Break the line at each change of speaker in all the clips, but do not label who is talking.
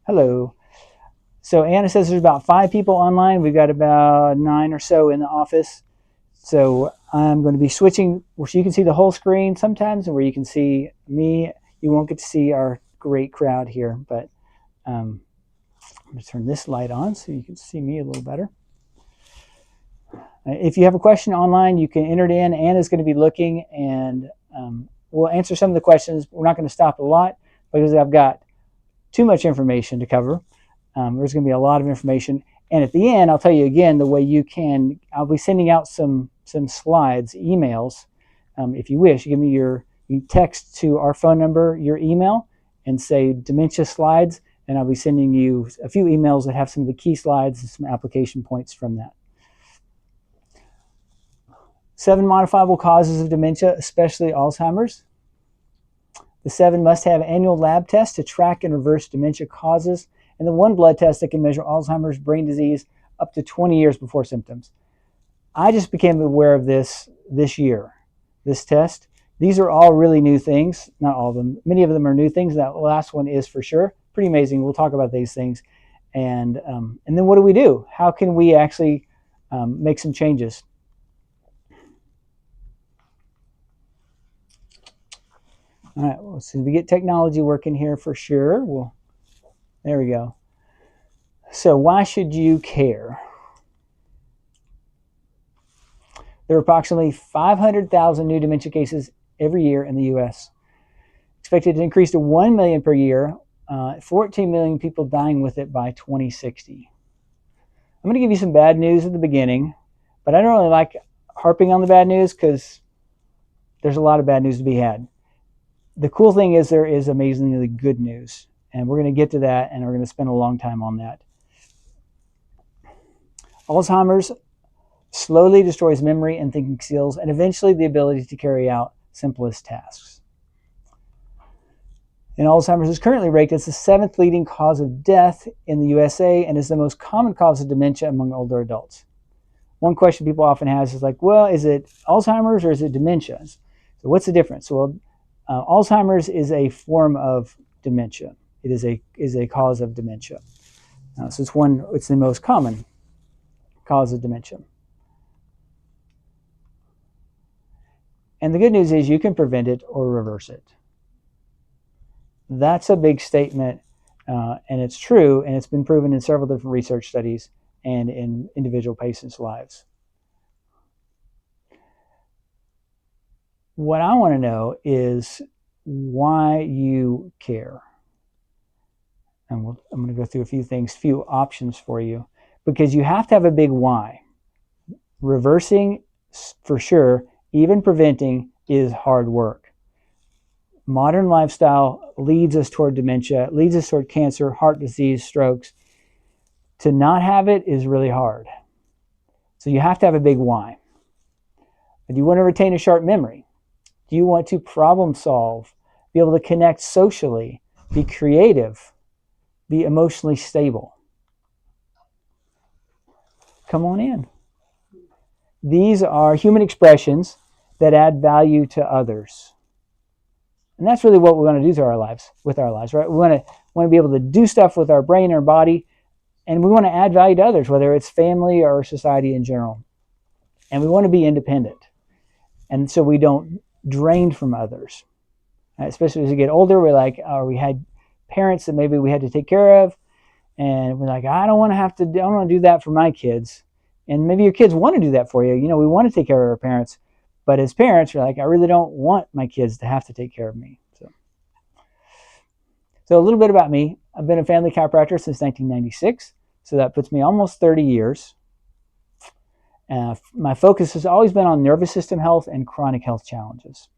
Hello. So Anna says there's about 5 people online. We've got about 9 or so in the office. So I'm going to be switching so you can see the whole screen sometimes, and where you can see me. You won't get to see our great crowd here, but I'm going to turn this light on so you can see me a little better. If you have a question online, you can enter it in. Anna's going to be looking, and we'll answer some of the questions. We're not going to stop a lot because I've got too much information to cover. There's going to be a lot of information. And at the end, I'll tell you again the way you can. I'll be sending out some slides, emails. If you wish, you text to our phone number your email and say dementia slides, and I'll be sending you a few emails that have some of the key slides and some application points from that. 7 modifiable causes of dementia, especially Alzheimer's. The 7 must-have annual lab tests to track and reverse dementia causes, and the 1 blood test that can measure Alzheimer's brain disease up to 20 years before symptoms. I just became aware of this year, this test. These are all really new things. Not all of them. Many of them are new things. That last one is for sure. Pretty amazing. We'll talk about these things. And then what do we do? How can we actually make some changes? All right, well, so we get technology working here for sure. There we go. So why should you care? There are approximately 500,000 new dementia cases every year in the U.S. Expected to increase to 1 million per year, 14 million people dying with it by 2060. I'm going to give you some bad news at the beginning, but I don't really like harping on the bad news because there's a lot of bad news to be had. The cool thing is there is amazingly good news, and we're going to get to that, and we're going to spend a long time on that. Alzheimer's slowly destroys memory and thinking skills, and eventually the ability to carry out simplest tasks. And Alzheimer's is currently ranked as the 7th leading cause of death in the USA and is the most common cause of dementia among older adults. One question people often have is like, well, is it Alzheimer's or is it dementia? So what's the difference? Well, Alzheimer's is a form of dementia. It is a cause of dementia. So it's the most common cause of dementia. And the good news is you can prevent it or reverse it. That's a big statement, and it's true, and it's been proven in several different research studies and in individual patients' lives. What I want to know is why you care. And I'm going to go through a few options for you, because you have to have a big why. Reversing, for sure, even preventing is hard work. Modern lifestyle leads us toward dementia, leads us toward cancer, heart disease, strokes. To not have it is really hard. So you have to have a big why. Do you want to retain a sharp memory? Do you want to problem solve, be able to connect socially, be creative, be emotionally stable? Come on in. These are human expressions that add value to others. And that's really what we want to do with our lives, right? We want to be able to do stuff with our brain, our body, and we want to add value to others, whether it's family or society in general. And we want to be independent. And so we don't drain from others. Especially as we get older, we had parents that maybe we had to take care of, and we're like, I don't want to do that for my kids. And maybe your kids want to do that for you. We want to take care of our parents, but as parents, you're like, I really don't want my kids to have to take care of me. So a little bit about me. I've been a family chiropractor since 1996, so that puts me almost 30 years. My focus has always been on nervous system health and chronic health challenges.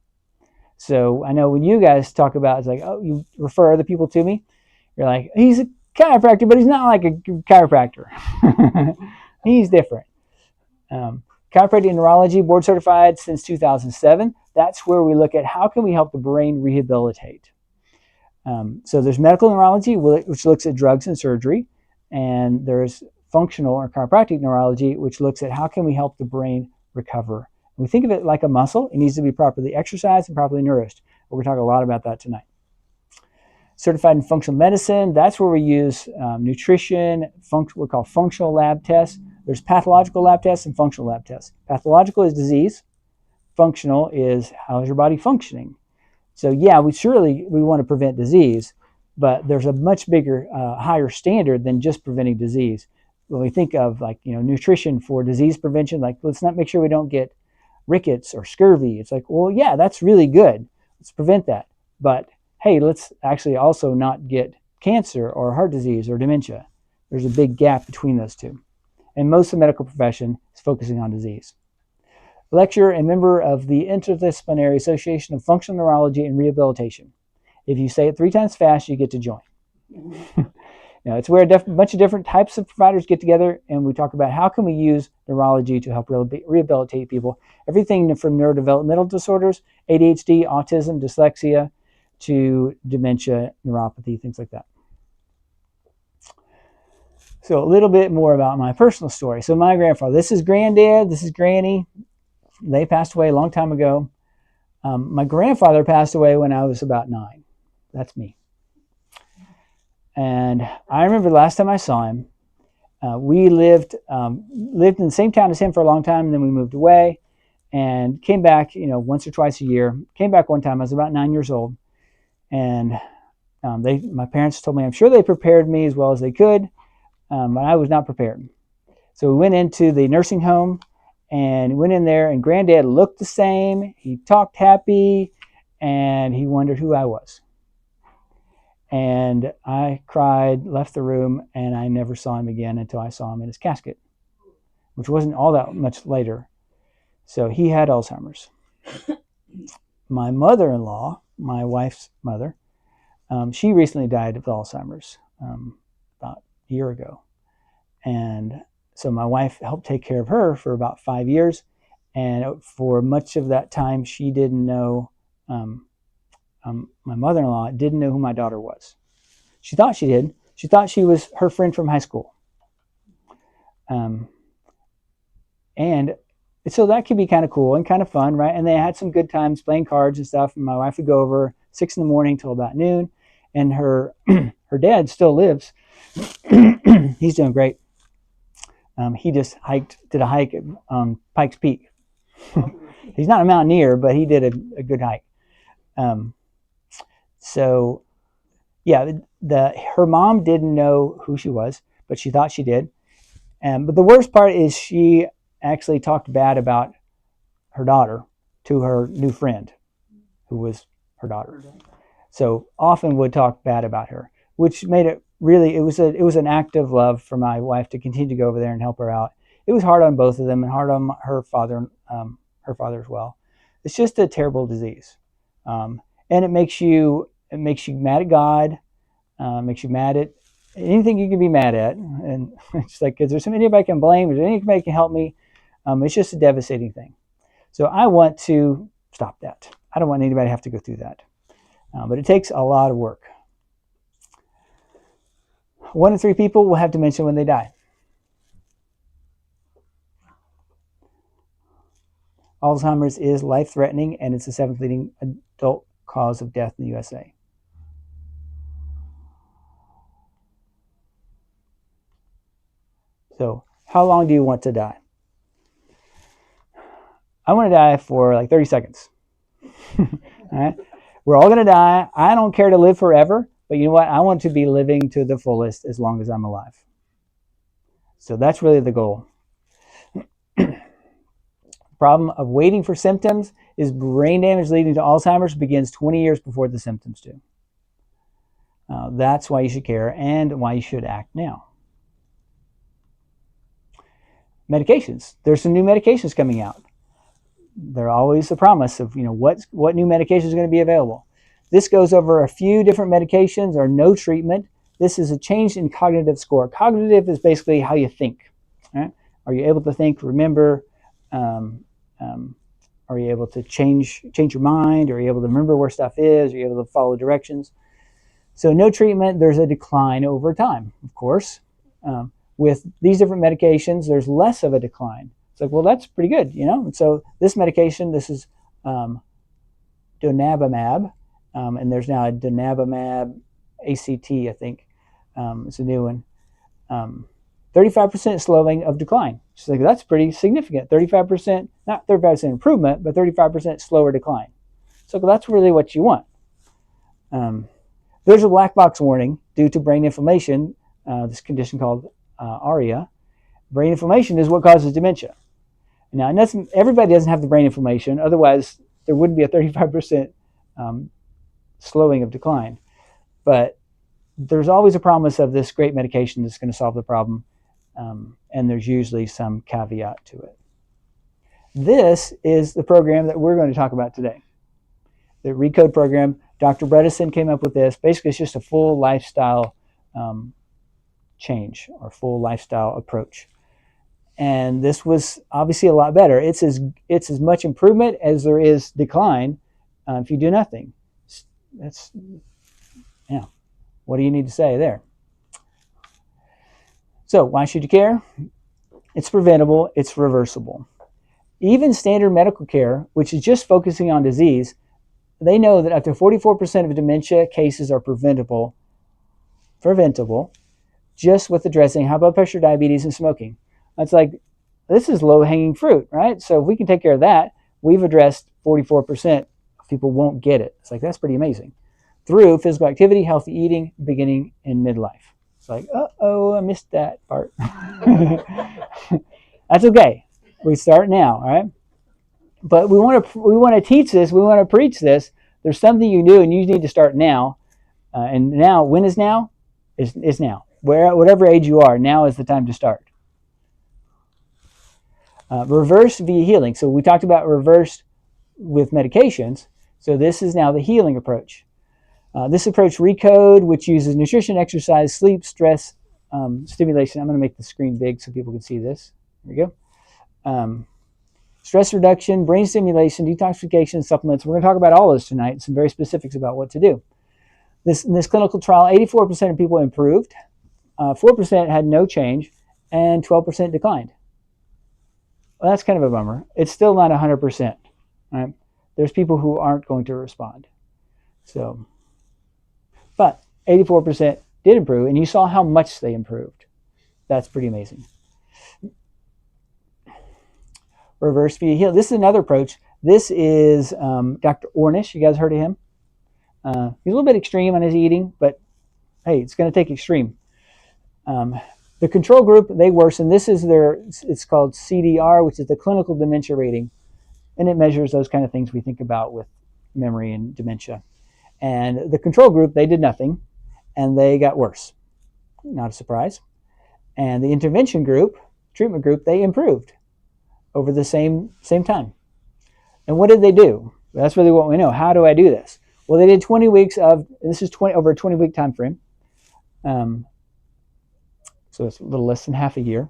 So I know when you guys talk about, it's like, oh, you refer other people to me. You're like, he's a chiropractor, but he's not like a chiropractor. He's different. Chiropractic and neurology, board certified since 2007. That's where we look at how can we help the brain rehabilitate. So there's medical neurology, which looks at drugs and surgery. And there's functional or chiropractic neurology, which looks at how can we help the brain recover. We think of it like a muscle. It needs to be properly exercised and properly nourished. We're going to talk a lot about that tonight. Certified in functional medicine, that's where we use nutrition, what we call functional lab tests. There's pathological lab tests and functional lab tests. Pathological is disease. Functional is how is your body functioning. So yeah, we want to prevent disease, but there's a much bigger, higher standard than just preventing disease. When we think of like, nutrition for disease prevention, like let's not make sure we don't get rickets or scurvy. It's like, well, yeah, that's really good. Let's prevent that. But hey, let's actually also not get cancer or heart disease or dementia. There's a big gap between those two. And most of the medical profession is focusing on disease. Lecturer and member of the Interdisciplinary Association of Functional Neurology and Rehabilitation. If you say it 3 times fast, you get to join. It's where a bunch of different types of providers get together and we talk about how can we use neurology to help rehabilitate people. Everything from neurodevelopmental disorders, ADHD, autism, dyslexia, to dementia, neuropathy, things like that. So a little bit more about my personal story. So my grandfather, this is granddad, this is granny. They passed away a long time ago. My grandfather passed away when I was about 9. That's me. And I remember the last time I saw him, we lived in the same town as him for a long time, and then we moved away and came back, once or twice a year. Came back one time, I was about 9 years old. And my parents told me, I'm sure they prepared me as well as they could, but I was not prepared. So we went into the nursing home and went in there, and granddad looked the same. He talked happy, and he wondered who I was. And I cried, left the room, and I never saw him again until I saw him in his casket, which wasn't all that much later. So he had Alzheimer's. My mother-in-law, my wife's mother, she recently died of Alzheimer's about a year ago. And so my wife helped take care of her for about 5 years. And for much of that time, she didn't know, my mother-in-law didn't know who my daughter was. She thought she did. She thought she was her friend from high school. And so that could be kind of cool and kind of fun, right? And they had some good times playing cards and stuff. And my wife would go over 6 in the morning till about noon. And her dad still lives. He's doing great. He just did a hike on Pikes Peak. He's not a mountaineer, but he did a good hike. So yeah, her mom didn't know who she was, but she thought she did. But the worst part is she actually talked bad about her daughter to her new friend, who was her daughter. So often would talk bad about her, which made it really, it was an act of love for my wife to continue to go over there and help her out. It was hard on both of them and hard on her father as well. It's just a terrible disease. And it makes you mad at God, makes you mad at anything you can be mad at. And it's like, is there anybody I can blame? Is there anybody can help me? It's just a devastating thing. So I want to stop that. I don't want anybody to have to go through that. But it takes a lot of work. 1 in 3 people will have dementia when they die. Alzheimer's is life-threatening, and it's the 7th leading adult cause of death in the USA. So, how long do you want to die? I want to die for like 30 seconds. All right? We're all going to die. I don't care to live forever, but you know what? I want to be living to the fullest as long as I'm alive. So that's really the goal. Problem of waiting for symptoms is brain damage leading to Alzheimer's begins 20 years before the symptoms do. That's why you should care and why you should act now. Medications. There's some new medications coming out. They're always the promise of, what new medication is going to be available. This goes over a few different medications or no treatment. This is a change in cognitive score. Cognitive is basically how you think. Right? Are you able to think, remember? Are you able to change your mind? Are you able to remember where stuff is? Are you able to follow directions? So no treatment, there's a decline over time, of course. With these different medications, there's less of a decline. It's like, well, that's pretty good, And so this medication, this is donanemab, and there's now a donanemab ACT, I think. It's a new one. 35% slowing of decline. She's like, that's pretty significant. 35%, not 35% improvement, but 35% slower decline. So that's really what you want. There's a black box warning due to brain inflammation, this condition called ARIA. Brain inflammation is what causes dementia. Now, everybody doesn't have the brain inflammation, otherwise there wouldn't be a 35% slowing of decline. But there's always a promise of this great medication that's going to solve the problem, and there's usually some caveat to it. This is the program that we're going to talk about today. The RECODE program. Dr. Bredesen came up with this. Basically, it's just a full lifestyle change or full lifestyle approach. And this was obviously a lot better. It's as much improvement as there is decline if you do nothing. That's, yeah. What do you need to say there? So why should you care? It's preventable. It's reversible. Even standard medical care, which is just focusing on disease, they know that up to 44% of dementia cases are preventable just with addressing high blood pressure, diabetes, and smoking. It's like, this is low-hanging fruit, right? So if we can take care of that, we've addressed 44% of people won't get it. It's like, that's pretty amazing. Through physical activity, healthy eating, beginning in midlife. It's like, uh-oh, I missed that part. That's okay. We start now, all right? But we want to teach this. We want to preach this. There's something you do, and you need to start now. And now, when is now? Is now. Whatever age you are, now is the time to start. Reverse via healing. So we talked about reverse with medications. So this is now the healing approach. This approach, RECODE, which uses nutrition, exercise, sleep, stress, stimulation. I'm going to make the screen big so people can see this. There we go. Stress reduction, brain stimulation, detoxification, supplements. We're going to talk about all those tonight, some very specifics about what to do. In this clinical trial, 84% of people improved, 4% had no change, and 12% declined. Well, that's kind of a bummer. It's still not 100%. Right? There's people who aren't going to respond. So, but 84% did improve, and you saw how much they improved. That's pretty amazing. Reverse via heal. This is another approach. This is Dr. Ornish. You guys heard of him? He's a little bit extreme on his eating, but hey, it's going to take extreme. The control group, they worsen. This is it's called CDR, which is the clinical dementia rating, and it measures those kind of things we think about with memory and dementia. And the control group, they did nothing, and they got worse. Not a surprise. And the intervention group, treatment group, they improved over the same time. And what did they do? That's really what we know. How do I do this? Well, they did 20 weeks of, this is over a 20-week time frame. So it's a little less than half a year.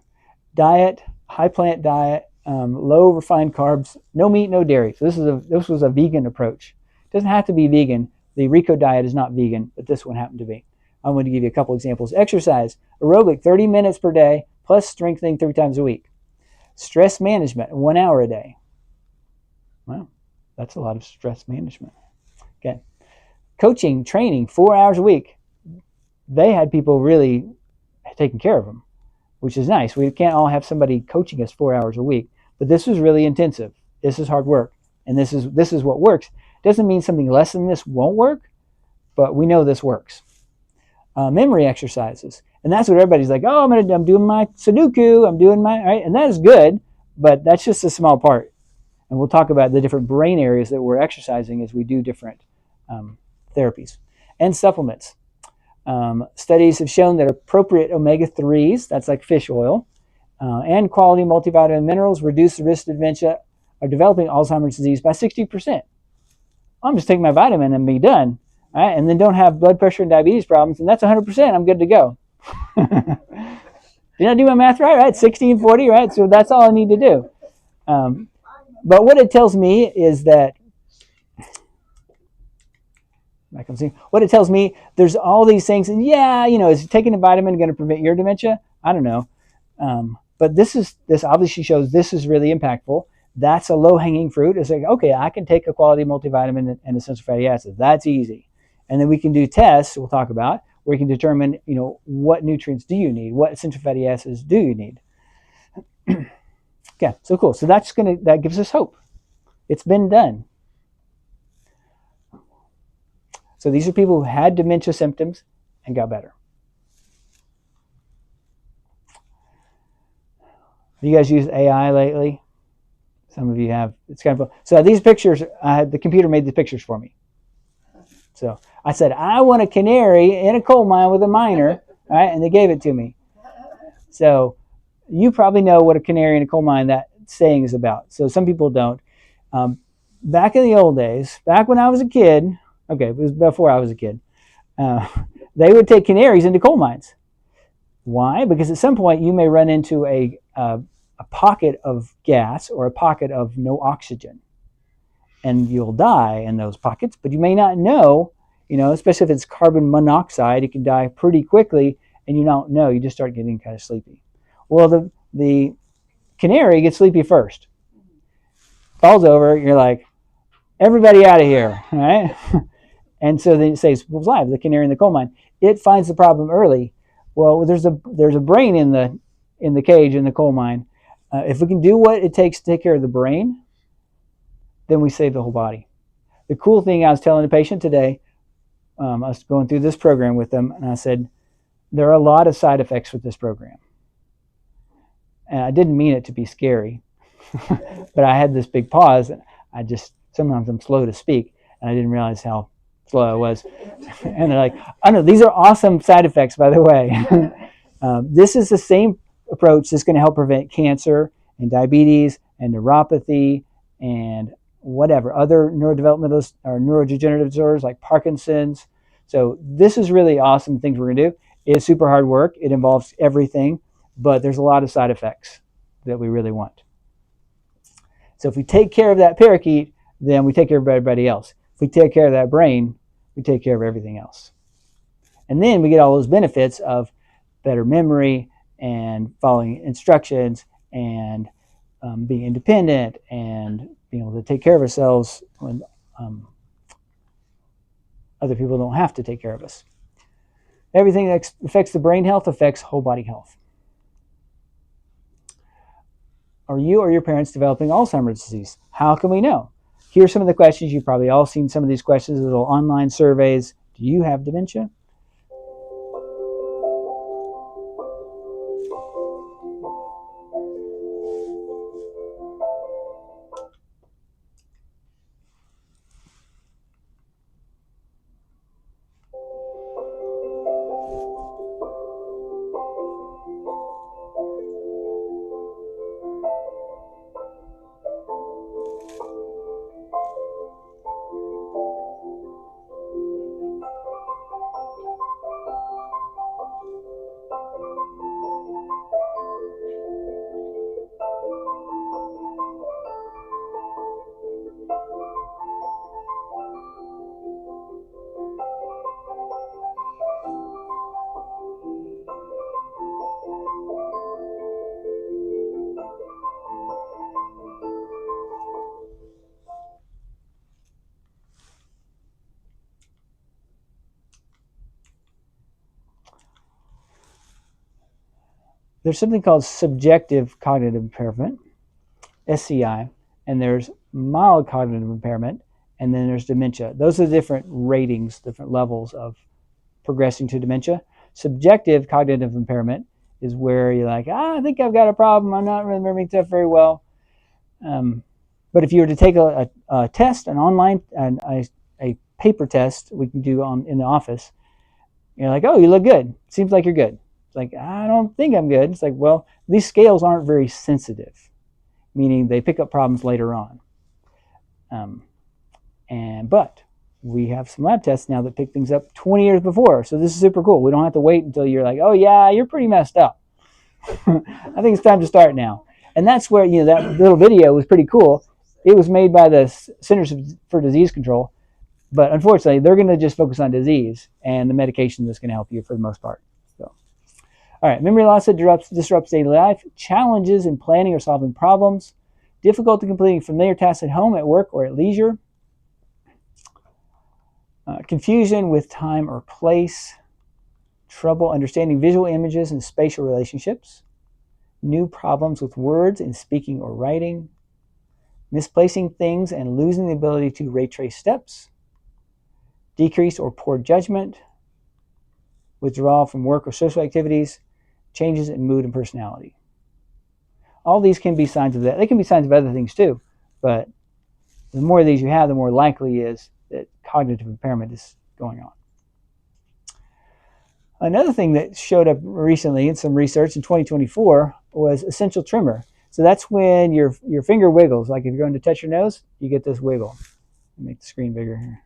Diet, high plant diet, low refined carbs, no meat, no dairy. So this was a vegan approach. It doesn't have to be vegan. The RECODE diet is not vegan, but this one happened to be. I'm going to give you a couple examples. Exercise, aerobic, 30 minutes per day, plus strengthening 3 times a week. Stress management, 1 hour a day. Wow, that's a lot of stress management. Okay. Coaching, training, 4 hours a week. They had people really taking care of them, which is nice. We can't all have somebody coaching us 4 hours a week, but this was really intensive. This is hard work, and this is what works. Doesn't mean something less than this won't work, but we know this works. Memory exercises, and that's what everybody's like. Oh, I'm doing my Sudoku. I'm doing my right, and that is good, but that's just a small part. And we'll talk about the different brain areas that we're exercising as we do different therapies and supplements. Studies have shown that appropriate omega-3s, that's like fish oil, and quality multivitamin minerals reduce the risk of dementia or developing Alzheimer's disease by 60%. I'm just taking my vitamin and be done, right? And then don't have blood pressure and diabetes problems, and that's 100%. I'm good to go. Did I do my math right? Right, 1640, right? So that's all I need to do. But what it tells me is that what it tells me, there's all these things, and yeah, is taking a vitamin going to prevent your dementia? I don't know. But this obviously shows this is really impactful. That's a low-hanging fruit. It's like, okay, I can take a quality multivitamin and essential fatty acids. That's easy. And then we can do tests we'll talk about where we can determine, what nutrients do you need? What essential fatty acids do you need? Okay, so cool. So that gives us hope. It's been done. So these are people who had dementia symptoms and got better. Have you guys used AI lately? Some of you have. It's kind of so these pictures. The computer made the pictures for me. So I said I want a canary in a coal mine with a miner, right? And they gave it to me. So you probably know what a canary in a coal mine that saying is about. So some people don't. Back in the old days, back when I was a kid, okay, it was before I was a kid, they would take canaries into coal mines. Why? Because at some point you may run into a pocket of gas or a pocket of no oxygen, and you'll die in those pockets, but you may not know, especially if it's carbon monoxide, it can die pretty quickly, and you don't know, you just start getting kind of sleepy. Well, the canary gets sleepy first, falls over, you're like, everybody out of here, right? And so then it saves people's lives, the canary in the coal mine. It finds the problem early. Well, there's a brain in the cage in the coal mine. If we can do what it takes to take care of the brain, then we save the whole body. The cool thing, I was telling a patient today, I was going through this program with them, and I said, there are a lot of side effects with this program. And I didn't mean it to be scary, but I had this big pause, and sometimes I'm slow to speak, and I didn't realize how slow I was. And they're like, I know, these are awesome side effects, by the way. This is the same approach that's going to help prevent cancer and diabetes and neuropathy and whatever, other neurodevelopmental or neurodegenerative disorders like Parkinson's. So this is really awesome things we're going to do. It's super hard work. It involves everything, but there's a lot of side effects that we really want. So if we take care of that parakeet, then we take care of everybody else. If we take care of that brain, we take care of everything else. And then we get all those benefits of better memory and following instructions and being independent and being able to take care of ourselves when other people don't have to take care of us. Everything that affects the brain health affects whole body health. Are you or your parents developing Alzheimer's disease? How can we know? Here's some of the questions. You've probably all seen some of these questions, little online surveys. Do you have dementia? There's something called subjective cognitive impairment, SCI, and there's mild cognitive impairment, and then there's dementia. Those are the different ratings, different levels of progressing to dementia. Subjective cognitive impairment is where you're like, I think I've got a problem. I'm not remembering stuff very well. But if you were to take a test, an online, a paper test we can do in the office, you're like, oh, you look good. Seems like you're good. It's like, I don't think I'm good. It's like, well, these scales aren't very sensitive, meaning they pick up problems later on. But we have some lab tests now that pick things up 20 years before. So this is super cool. We don't have to wait until you're like, oh yeah, you're pretty messed up. I think it's time to start now. And that's where, that little video was pretty cool. It was made by the Centers for Disease Control, but unfortunately they're going to just focus on disease and the medication that's going to help you for the most part. So, all right, memory loss that disrupts daily life, challenges in planning or solving problems, difficulty completing familiar tasks at home, at work, or at leisure. Confusion with time or place, trouble understanding visual images and spatial relationships, new problems with words in speaking or writing, misplacing things and losing the ability to retrace steps, decreased or poor judgment, withdrawal from work or social activities, changes in mood and personality. All these can be signs of that. They can be signs of other things too, but the more of these you have, the more likely it is that cognitive impairment is going on. Another thing that showed up recently in some research in 2024 was essential tremor. So that's when your finger wiggles. Like if you're going to touch your nose, you get this wiggle. Let me make the screen bigger here.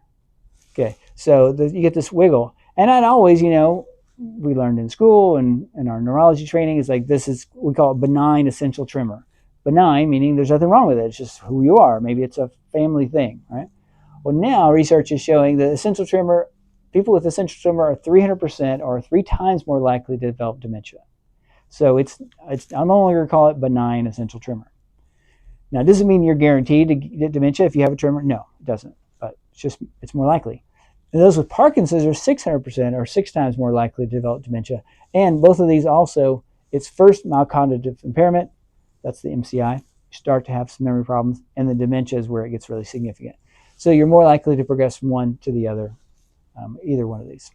Okay, so you get this wiggle. And not always, we learned in school and in our neurology training, is like we call it benign essential tremor. Benign meaning there's nothing wrong with it. It's just who you are. Maybe it's a family thing, right? Well, now research is showing that essential tremor, people with essential tremor are 300% or 3 times more likely to develop dementia. So I'm no longer call it benign essential tremor. Now, does it mean you're guaranteed to get dementia if you have a tremor? No, it doesn't. But it's more likely. And those with Parkinson's are 600% or 6 times more likely to develop dementia. And both of these also, it's first mild cognitive impairment. That's the MCI. You start to have some memory problems. And the dementia is where it gets really significant. So you're more likely to progress from one to the other, either one of these.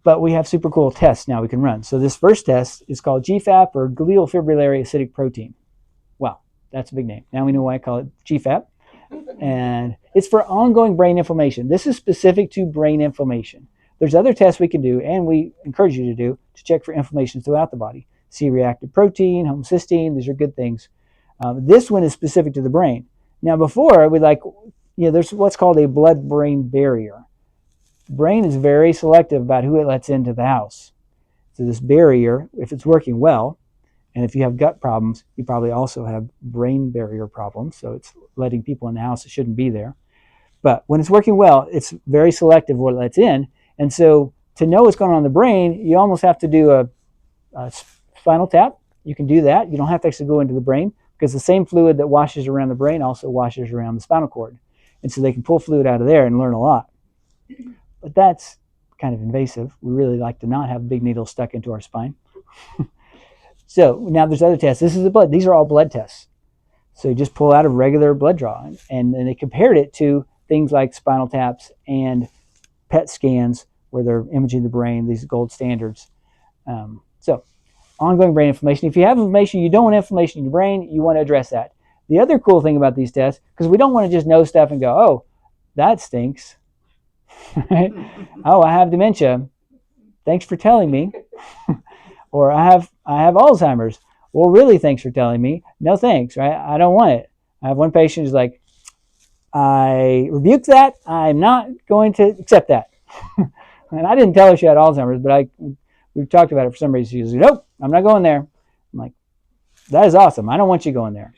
But we have super cool tests now we can run. So this first test is called GFAP, or glial fibrillary acidic protein. Wow, that's a big name. Now we know why I call it GFAP. And it's for ongoing brain inflammation. This is specific to brain inflammation. There's other tests we can do, and we encourage you to do, to check for inflammation throughout the body. C-reactive protein, homocysteine, these are good things. This one is specific to the brain. Now before, there's what's called a blood-brain barrier. The brain is very selective about who it lets into the house. So this barrier, if it's working well, and if you have gut problems, you probably also have brain barrier problems. So it's letting people in the house that shouldn't be there. But when it's working well, it's very selective what it lets in. And so to know what's going on in the brain, you almost have to do a spinal tap. You can do that. You don't have to actually go into the brain, because the same fluid that washes around the brain also washes around the spinal cord. And so they can pull fluid out of there and learn a lot. But that's kind of invasive. We really like to not have big needles stuck into our spine. So now there's other tests. This is the blood. These are all blood tests. So you just pull out a regular blood draw. And then they compared it to things like spinal taps and PET scans, where they're imaging the brain, these gold standards. So ongoing brain inflammation. If you have inflammation, you don't want inflammation in your brain, you want to address that. The other cool thing about these tests, because we don't want to just know stuff and go, oh, that stinks. Right? Oh, I have dementia. Thanks for telling me. Or I have Alzheimer's. Well, really, thanks for telling me. No thanks, right? I don't want it. I have one patient who's like, I rebuke that. I'm not going to accept that. And I didn't tell her she had Alzheimer's, but we talked about it for some reason. She was like, nope, I'm not going there. I'm like, that is awesome. I don't want you going there.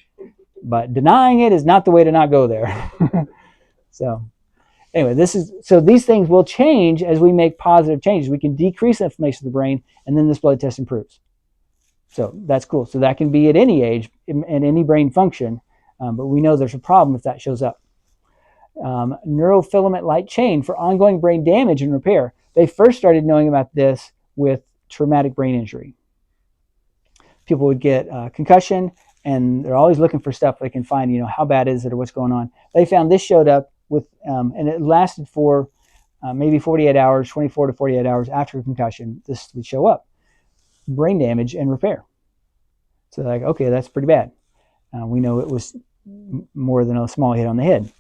But denying it is not the way to not go there. So anyway, these things will change as we make positive changes. We can decrease inflammation of the brain, and then this blood test improves. So that's cool. So that can be at any age and any brain function, but we know there's a problem if that shows up. Neurofilament light chain for ongoing brain damage and repair. They first started knowing about this with traumatic brain injury. People would get concussion, and they're always looking for stuff they can find, how bad is it or what's going on. They found this showed up with, and it lasted for maybe 48 hours, 24 to 48 hours after concussion. This would show up. Brain damage and repair. So like, okay, that's pretty bad. We know it was more than a small hit on the head.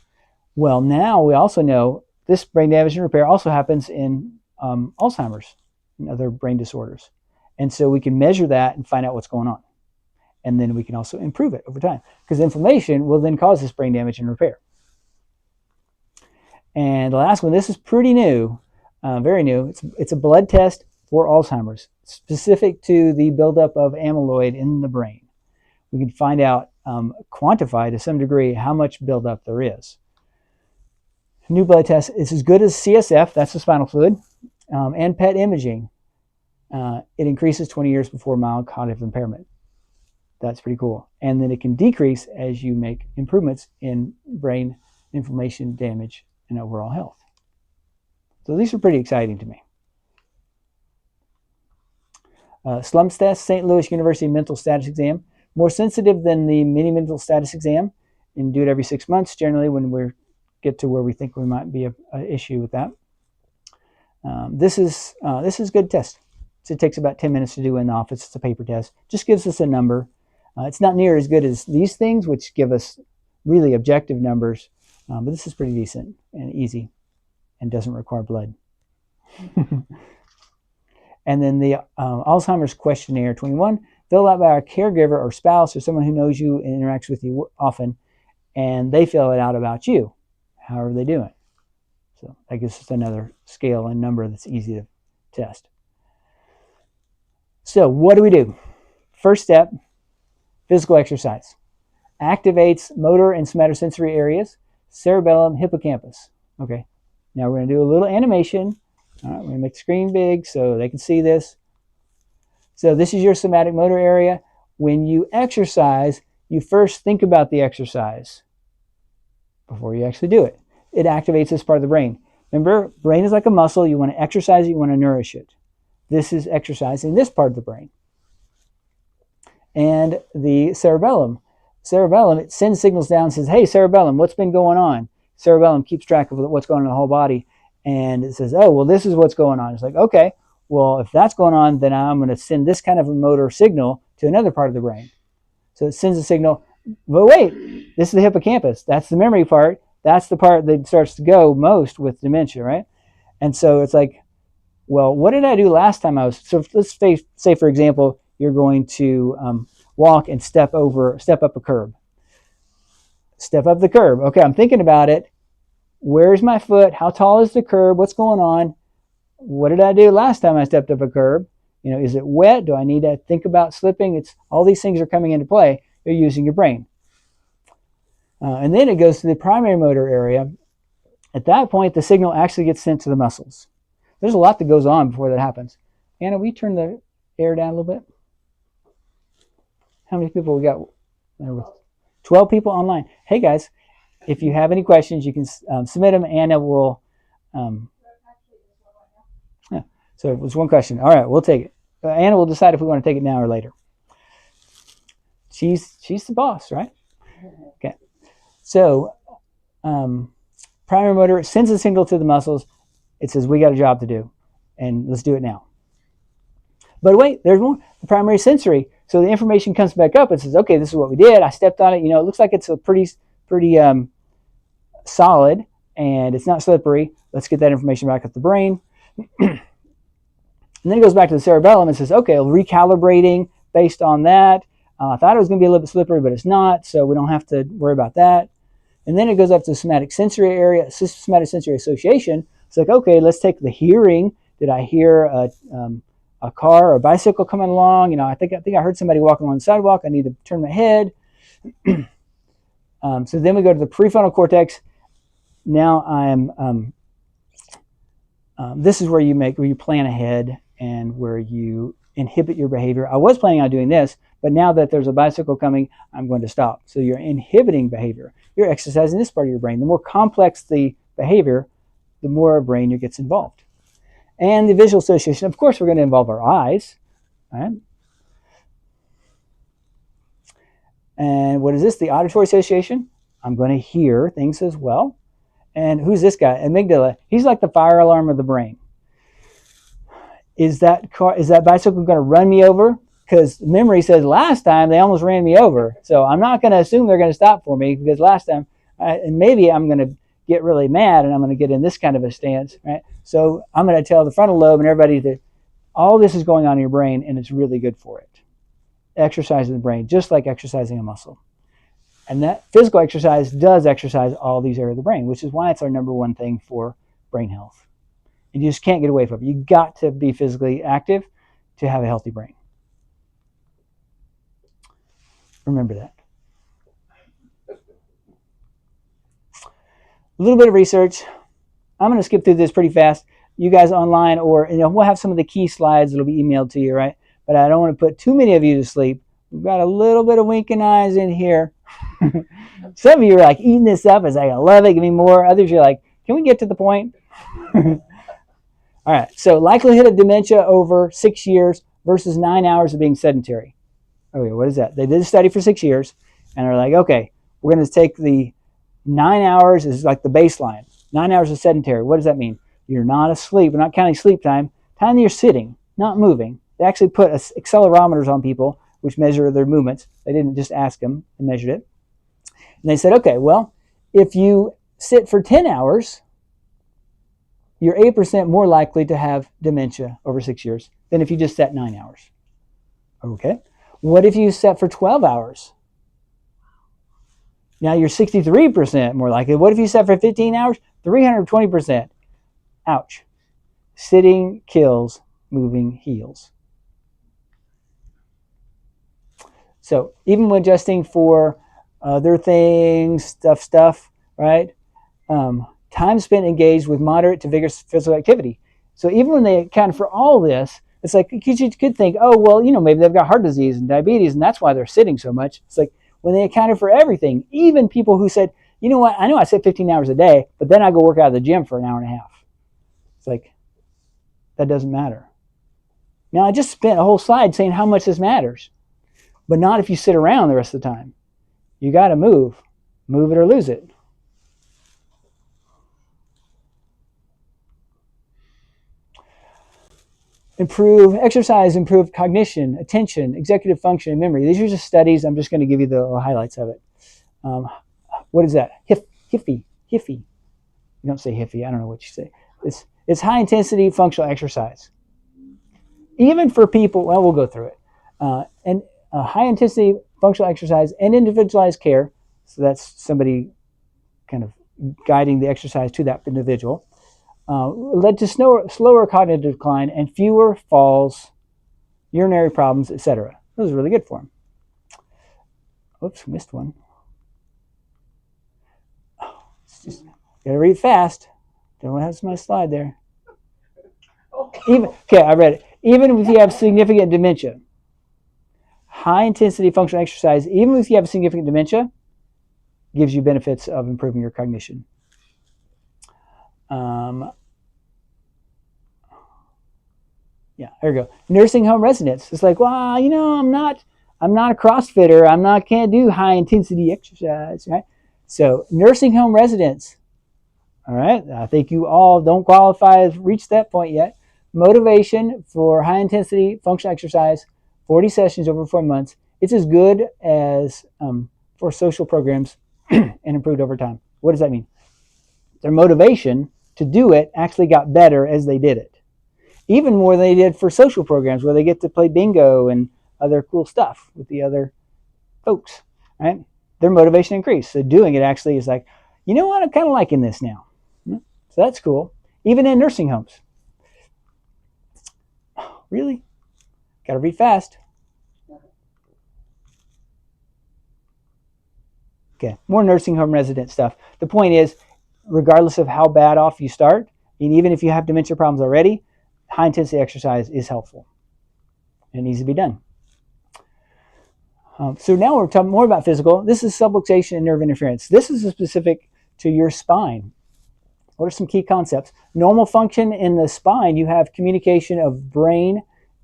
Well, now we also know this brain damage and repair also happens in Alzheimer's and other brain disorders. And so we can measure that and find out what's going on. And then we can also improve it over time, because inflammation will then cause this brain damage and repair. And the last one, this is pretty new, very new. It's a blood test for Alzheimer's, specific to the buildup of amyloid in the brain. We can find out, quantify to some degree, how much buildup there is. New blood test is as good as CSF, that's the spinal fluid, and PET imaging. It increases 20 years before mild cognitive impairment. That's pretty cool. And then it can decrease as you make improvements in brain inflammation, damage, and overall health. So these are pretty exciting to me. Slumps test, St. Louis University mental status exam. More sensitive than the mini mental status exam, and do it every 6 months generally when we get to where we think we might be an issue with that. This is a good test. So it takes about 10 minutes to do in the office. It's a paper test. Just gives us a number. It's not near as good as these things, which give us really objective numbers, but this is pretty decent and easy and doesn't require blood. And then the Alzheimer's questionnaire 21, filled out by a caregiver or spouse or someone who knows you and interacts with you often, and they fill it out about you. How are they doing? So that gives us another scale and number that's easy to test. So what do? First step, physical exercise. Activates motor and somatosensory areas, cerebellum, hippocampus. Okay, now we're going to do a little animation. All right, we're going to make the screen big so they can see this. So this is your somatic motor area. When you exercise, you first think about the exercise before you actually do it. It activates this part of the brain. Remember, brain is like a muscle. You want to exercise it, you want to nourish it. This is exercising this part of the brain. And the cerebellum. Cerebellum, it sends signals down and says, hey, cerebellum, what's been going on? Cerebellum keeps track of what's going on in the whole body. And it says, oh, well, this is what's going on. It's like, okay, well, if that's going on, then I'm going to send this kind of a motor signal to another part of the brain. So it sends a signal, but wait, this is the hippocampus. That's the memory part. That's the part that starts to go most with dementia, right? And so it's like, well, what did I do last time I was, so let's say for example, you're going to walk and step up a curb. Step up the curb. Okay, I'm thinking about it. Where's my foot? How tall is the curb? What's going on? What did I do last time I stepped up a curb? You know, is it wet? Do I need to think about slipping? It's all these things are coming into play. You're using your brain. And then it goes to the primary motor area. At that point, the signal actually gets sent to the muscles. There's a lot that goes on before that happens. Anna, will you turn the air down a little bit? How many people we got? 12 people online. Hey, guys. If you have any questions, you can submit them. Anna will. Yeah. So it was one question. All right, we'll take it. Anna will decide if we want to take it now or later. She's the boss, right? Okay. So primary motor sends a signal to the muscles. It says we got a job to do, and let's do it now. But wait, there's more. The primary sensory. So the information comes back up and says, okay, this is what we did. I stepped on it. You know, it looks like it's a pretty solid, and it's not slippery. Let's get that information back at the brain. And then it goes back to the cerebellum and says, okay, recalibrating based on that. I thought it was going to be a little bit slippery, but it's not, so we don't have to worry about that. And then it goes up to the somatic sensory area, somatic sensory association. It's like, okay, let's take the hearing. Did I hear a car or a bicycle coming along? You know, I think I heard somebody walking along the sidewalk. I need to turn my head. So then we go to the prefrontal cortex. Now I'm. This is where you plan ahead and where you inhibit your behavior. I was planning on doing this, but now that there's a bicycle coming, I'm going to stop. So you're inhibiting behavior. You're exercising this part of your brain. The more complex the behavior, the more our brain gets involved. And the visual association, of course, we're going to involve our eyes. Right? And what is this? The auditory association. I'm going to hear things as well. And who's this guy? Amygdala. He's like the fire alarm of the brain. Is that bicycle going to run me over? Because memory says last time they almost ran me over. So I'm not going to assume they're going to stop for me because last time, and maybe I'm going to get really mad and I'm going to get in this kind of a stance, right? So I'm going to tell the frontal lobe and everybody that all this is going on in your brain and it's really good for it. Exercising the brain, just like exercising a muscle. And that physical exercise does exercise all these areas of the brain, which is why it's our number one thing for brain health. And you just can't get away from it. You got to be physically active to have a healthy brain. Remember that. A little bit of research. I'm going to skip through this pretty fast. You guys online, or we'll have some of the key slides that'll be emailed to you, right? But I don't want to put too many of you to sleep. We've got a little bit of winking eyes in here. Some of you are like eating this up. It's like, I love it, give me more. Others, you're like, can we get to the point? All right, so likelihood of dementia over 6 years versus 9 hours of being sedentary. Okay, what is that? They did a study for 6 years, and they're like, okay, we're going to take the 9 hours is like the baseline. 9 hours of sedentary. What does that mean? You're not asleep. We're not counting sleep time. Time that you're sitting, not moving. They actually put accelerometers on people, which measure their movements. They didn't just ask them, they measured it. And they said, okay, well, if you sit for 10 hours, you're 8% more likely to have dementia over 6 years than if you just sat 9 hours. Okay. What if you sat for 12 hours? Now you're 63% more likely. What if you sat for 15 hours? 320%. Ouch. Sitting kills, moving heals. So even when adjusting for other things, stuff, right? Time spent engaged with moderate to vigorous physical activity. So even when they account for all this, it's like you could think, oh, well, maybe they've got heart disease and diabetes, and that's why they're sitting so much. It's like when they accounted for everything, even people who said, you know what, I know I sit 15 hours a day, but then I go work out at the gym for an hour and a half. It's like, that doesn't matter. Now, I just spent a whole slide saying how much this matters, but not if you sit around the rest of the time. You got to move. Move it or lose it. Exercise improve cognition, attention, executive function, and memory. These are just studies. I'm just going to give you the highlights of it. What is that? HIFI. You don't say HIFI. I don't know what you say. It's high intensity functional exercise. Even for people, well, we'll go through it. And high intensity functional exercise and individualized care. So that's somebody kind of guiding the exercise to that individual. Led to slower cognitive decline and fewer falls, urinary problems, etc. Those are really good for them. Oops, missed one. Gotta read fast. Don't have my slide there. I read it. Even if you have significant dementia, high intensity functional exercise, even if you have significant dementia, gives you benefits of improving your cognition. Here we go. Nursing home residents. It's like, well, I'm not a CrossFitter. Can't do high intensity exercise, right? So nursing home residents. All right. I think you all don't qualify as reached that point yet. Motivation for high intensity functional exercise, 40 sessions over 4 months. It's as good as for social programs and improved over time. What does that mean? Their motivation to do it actually got better as they did it. Even more than they did for social programs where they get to play bingo and other cool stuff with the other folks, right? Their motivation increased. So doing it actually is like, you know what, I'm kind of liking this now. So that's cool. Even in nursing homes. Really? Got to read fast. Okay, more nursing home resident stuff. The point is, regardless of how bad off you start, and even if you have dementia problems already, high intensity exercise is helpful. It needs to be done. So now we're talking more about physical. This is subluxation and nerve interference. This is specific to your spine. What are some key concepts? Normal function in the spine, you have communication of brain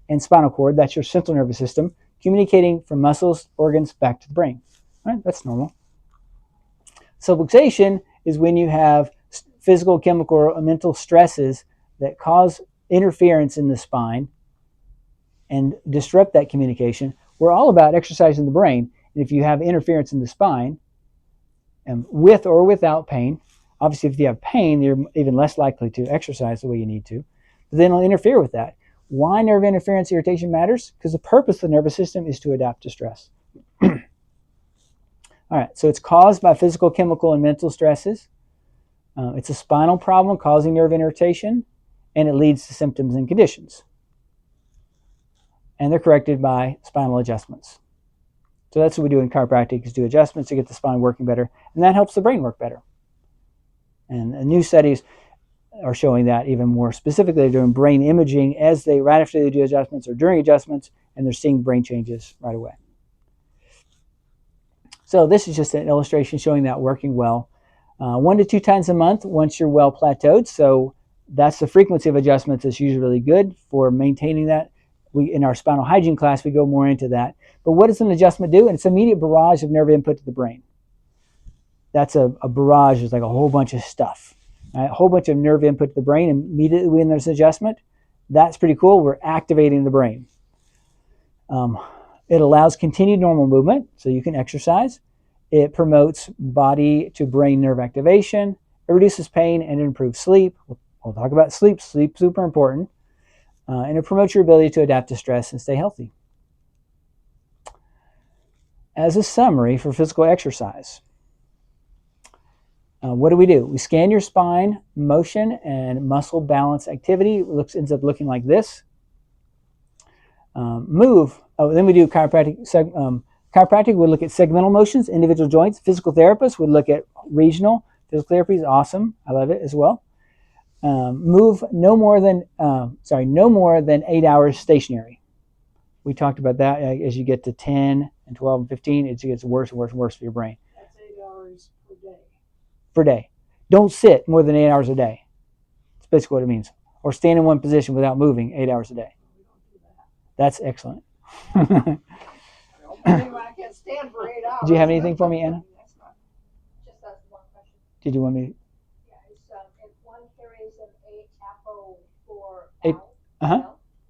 and spinal cord. That's your central nervous system, communicating from muscles, organs, back to the brain. Right? That's normal. Subluxation is when you have physical, chemical, or mental stresses that cause interference in the spine and disrupt that communication. We're all about exercising the brain. And if you have interference in the spine, with or without pain, obviously if you have pain, you're even less likely to exercise the way you need to, but then it'll interfere with that. Why nerve interference irritation matters? Because the purpose of the nervous system is to adapt to stress. All right, so it's caused by physical, chemical, and mental stresses. It's a spinal problem causing nerve irritation, and it leads to symptoms and conditions. And they're corrected by spinal adjustments. So that's what we do in chiropractic, is do adjustments to get the spine working better, and that helps the brain work better. And new studies are showing that even more specifically. They're doing brain imaging right after they do adjustments or during adjustments, and they're seeing brain changes right away. So this is just an illustration showing that working well. 1 to 2 times a month once you're well plateaued. So that's the frequency of adjustments that's usually really good for maintaining that. In our spinal hygiene class, we go more into that. But what does an adjustment do? And it's an immediate barrage of nerve input to the brain. That's a barrage. It's like a whole bunch of stuff. Right? A whole bunch of nerve input to the brain immediately when there's an adjustment. That's pretty cool. We're activating the brain. It allows continued normal movement, so you can exercise. It promotes body to brain nerve activation. It reduces pain and improves sleep. We'll talk about sleep. Sleep, super important. And it promotes your ability to adapt to stress and stay healthy. As a summary for physical exercise, what do? We scan your spine, motion, and muscle balance activity. Ends up looking like this. Then we do chiropractic. Chiropractic would look at segmental motions, individual joints. Physical therapists would look at regional. Physical therapy is awesome. I love it as well. Move no more than 8 hours stationary. We talked about that. As you get to 10 and 12 and 15, it gets worse and worse and worse for your brain.
That's 8 hours per day.
Per day. Don't sit more than 8 hours a day. That's basically what it means. Or stand in one position without moving 8 hours a day.
We don't do that.
That's excellent.
I can't stand for 8 hours.
Do you have anything for me, Anna?
Just ask one question.
Did you want me?
Yeah, if one carries an APO for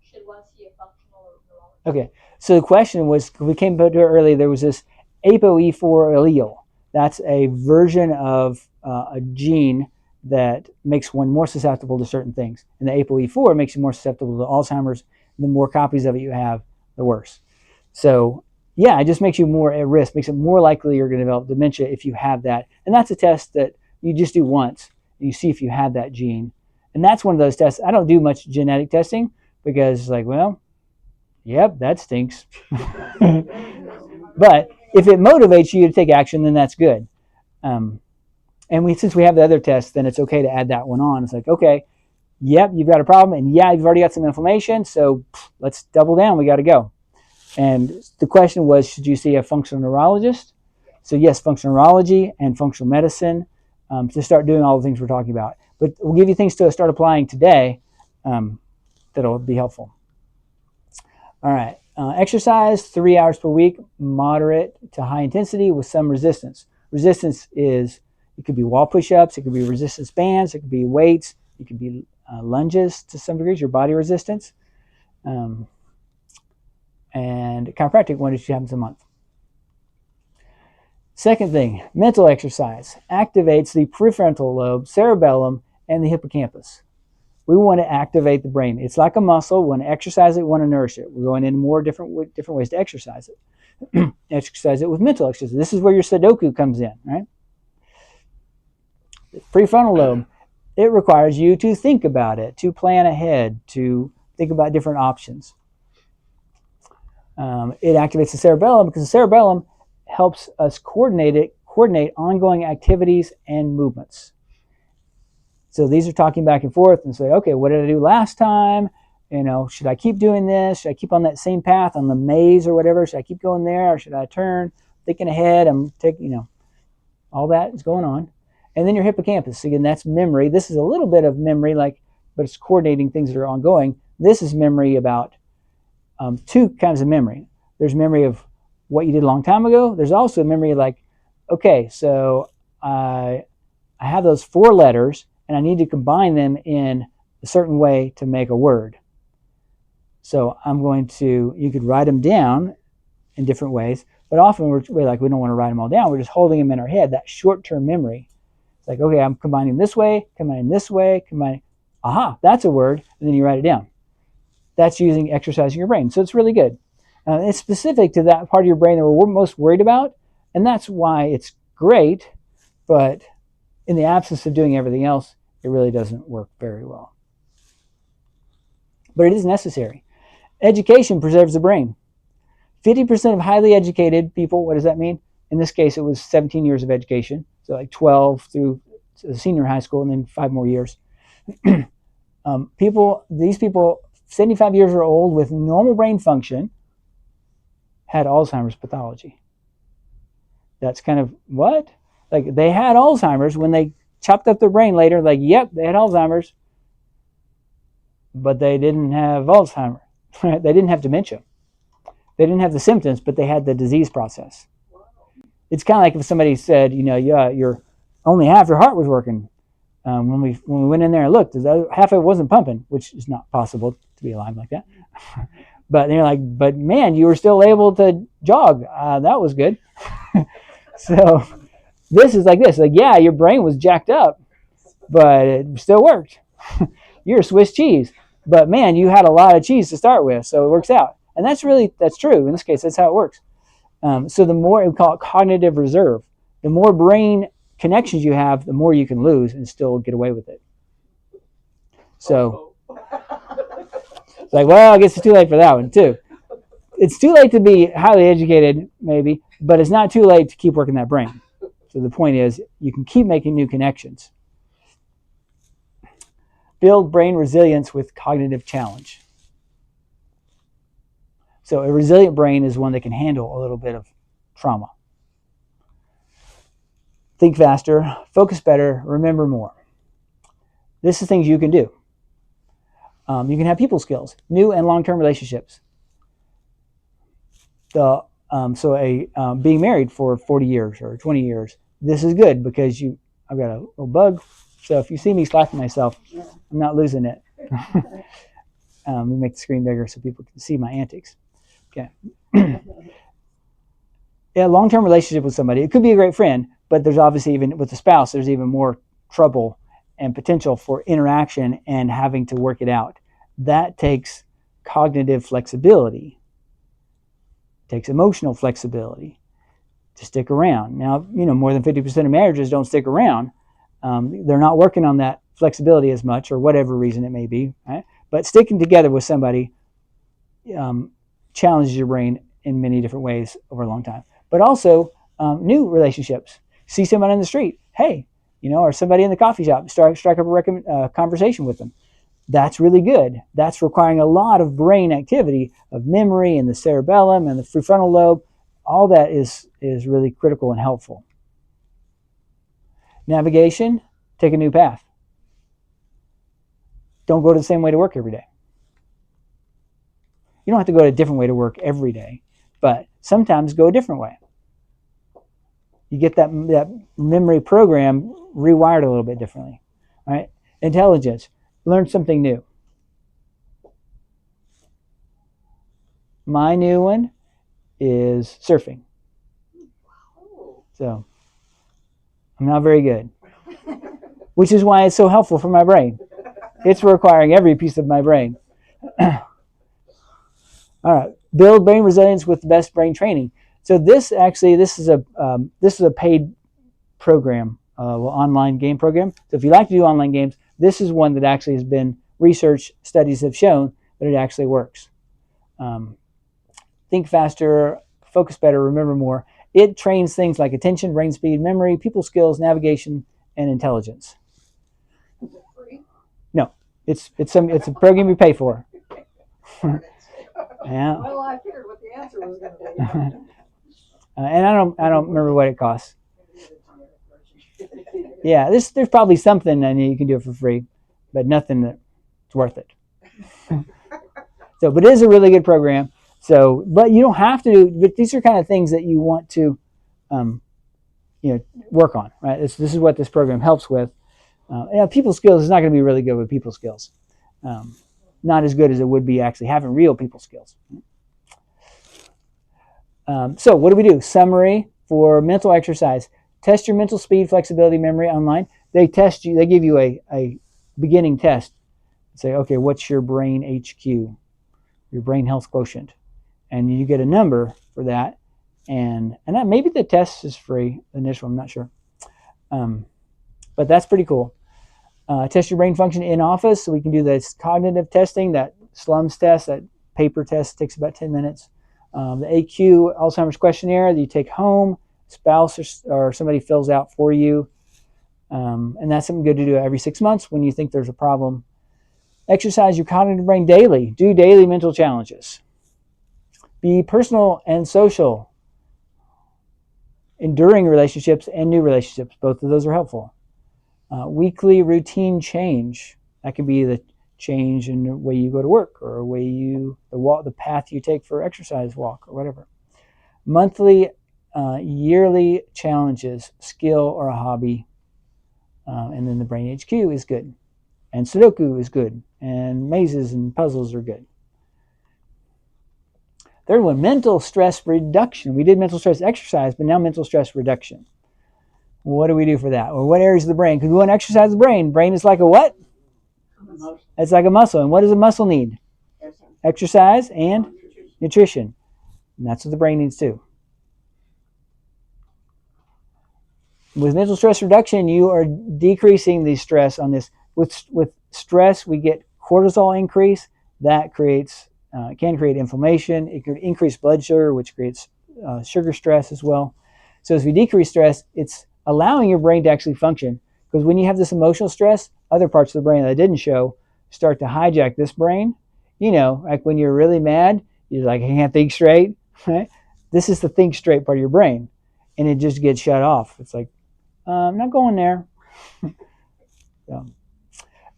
should one see a functional neurologist?
Okay, so the question was, we came to it earlier, there was this ApoE4 allele. That's a version of a gene that makes one more susceptible to certain things. And the ApoE4 makes you more susceptible to Alzheimer's. The more copies of it you have, the worse. So yeah, it just makes you more at risk, makes it more likely you're going to develop dementia if you have that. And that's a test that you just do once, and you see if you have that gene. And that's one of those tests. I don't do much genetic testing because, like, well, yep, that stinks. But if it motivates you to take action, then that's good. And since we have the other tests, then it's okay to add that one on. It's like, okay, yep, you've got a problem, and yeah, you've already got some inflammation, so let's double down. We got to go. And the question was, should you see a functional neurologist? So yes, functional neurology and functional medicine to start doing all the things we're talking about. But we'll give you things to start applying today that'll be helpful. All right, exercise 3 hours per week, moderate to high intensity with some resistance. Resistance is, it could be wall push-ups, it could be resistance bands, it could be weights, it could be lunges to some degrees, your body resistance. And chiropractic 1 to 2 times a month. Second thing, mental exercise activates the prefrontal lobe, cerebellum, and the hippocampus. We want to activate the brain. It's like a muscle. We want to exercise it, we want to nourish it. We're going into more different ways to exercise it. Exercise it with mental exercise. This is where your Sudoku comes in, right? The prefrontal lobe, it requires you to think about it, to plan ahead, to think about different options. It activates the cerebellum because the cerebellum helps us coordinate ongoing activities and movements. So these are talking back and forth and say, okay, what did I do last time? You know, should I keep doing this? Should I keep on that same path on the maze or whatever? Should I keep going there or should I turn? Thinking ahead, I'm taking, all that is going on. And then your hippocampus, again, that's memory. This is a little bit of memory, but it's coordinating things that are ongoing. This is memory about two kinds of memory. There's memory of what you did a long time ago. There's also a memory like, okay, so I have those 4 letters and I need to combine them in a certain way to make a word. So you could write them down in different ways, but often we don't want to write them all down. We're just holding them in our head, that short-term memory. It's like, okay, I'm combining this way, aha, that's a word, and then you write it down. That's using exercising your brain. So it's really good. It's specific to that part of your brain that we're most worried about, and that's why it's great, but in the absence of doing everything else, it really doesn't work very well. But it is necessary. Education preserves the brain. 50% of highly educated people, what does that mean? In this case, it was 17 years of education, so like 12 through senior high school and then 5 more years. These people, 75 years or old with normal brain function, had Alzheimer's pathology. That's kind of what? Like they had Alzheimer's when they chopped up their brain later. Like, yep, they had Alzheimer's, but they didn't have Alzheimer's. Right? They didn't have dementia. They didn't have the symptoms, but they had the disease process. It's kind of like if somebody said, yeah, you're only half your heart was working. When we went in there and looked, half of it wasn't pumping, which is not possible to be alive like that. But they're like, but man, you were still able to jog. That was good. So this is like this. Like, yeah, your brain was jacked up, but it still worked. You're Swiss cheese. But man, you had a lot of cheese to start with, so it works out. And that's true. In this case, that's how it works. So the more, we call it cognitive reserve. The more brain connections you have, the more you can lose and still get away with it. So it's like, well, I guess it's too late for that one too. It's too late to be highly educated, maybe, but it's not too late to keep working that brain. So the point is, you can keep making new connections. Build brain resilience with cognitive challenge. So a resilient brain is one that can handle a little bit of trauma. Think faster, focus better, remember more. This is things you can do. You can have people skills, new and long-term relationships. Being married for 40 years or 20 years, this is good because I've got a little bug. So if you see me slapping myself, I'm not losing it. Let me make the screen bigger so people can see my antics. Okay. Yeah, long-term relationship with somebody. It could be a great friend, but there's obviously, even with a spouse, there's even more trouble and potential for interaction and having to work it out. That takes cognitive flexibility. Takes emotional flexibility to stick around. Now, more than 50% of marriages don't stick around. They're not working on that flexibility as much, or whatever reason it may be. Right? But sticking together with somebody challenges your brain in many different ways over a long time. But also new relationships. See someone on the street, hey, or somebody in the coffee shop, strike up a conversation with them. That's really good. That's requiring a lot of brain activity, of memory and the cerebellum and the prefrontal lobe. All that is really critical and helpful. Navigation, take a new path. Don't go to the same way to work every day. You don't have to go to a different way to work every day, but sometimes go a different way. You get that memory program rewired a little bit differently. All right? Intelligence, learn something new. My new one is surfing. So I'm not very good, which is why it's so helpful for my brain. It's requiring every piece of my brain. All right, build brain resilience with the best brain training. So this is a paid program, online game program. So if you like to do online games, this is one that actually has been research studies have shown that it actually works. Think faster, focus better, remember more. It trains things like attention, brain speed, memory, people skills, navigation, and intelligence.
Is it free?
No, it's a program you pay for. Yeah.
Well, I figured what the answer was going to be.
And I don't remember what it costs. Yeah, there's probably something and you can do it for free, but nothing that's worth it. But it is a really good program. So, but you don't have to do. But these are kind of things that you want to, work on, right? This is what this program helps with. People skills is not going to be really good with people skills. Not as good as it would be actually having real people skills. So what do we do? Summary for mental exercise. Test your mental speed, flexibility, memory online. They test you. They give you a beginning test. Say, okay, what's your brain HQ, your brain health quotient? And you get a number for that. And that, maybe the test is free, the initial, I'm not sure. But that's pretty cool. Test your brain function in office. So we can do this cognitive testing, that slums test, that paper test takes about 10 minutes. The AQ Alzheimer's questionnaire that you take home, spouse or somebody fills out for you. And that's something good to do every 6 months when you think there's a problem. Exercise your cognitive brain daily. Do daily mental challenges. Be personal and social. enduring relationships and new relationships. Both of those are helpful. Weekly routine change. That could be the change in the way you go to work, or the path you take for exercise, walk, or whatever. Monthly, yearly challenges, skill or a hobby. And then the Brain HQ is good. And Sudoku is good. And mazes and puzzles are good. Third one, mental stress reduction. We did mental stress exercise, but now mental stress reduction. What do we do for that? Or what areas of the brain? Because we want to exercise the brain. Brain is like a what? It's like a muscle. And what does a muscle need? Exercise and nutrition. And that's what the brain needs too. With mental stress reduction, you are decreasing the stress on this. With stress, we get cortisol increase. That can create inflammation. It could increase blood sugar, which creates sugar stress as well. So as we decrease stress, it's allowing your brain to actually function. Because when you have this emotional stress, other parts of the brain that I didn't show start to hijack this brain. Like when you're really mad, you're like, I can't think straight. Right? This is the think straight part of your brain. And it just gets shut off. It's like, I'm not going there. So,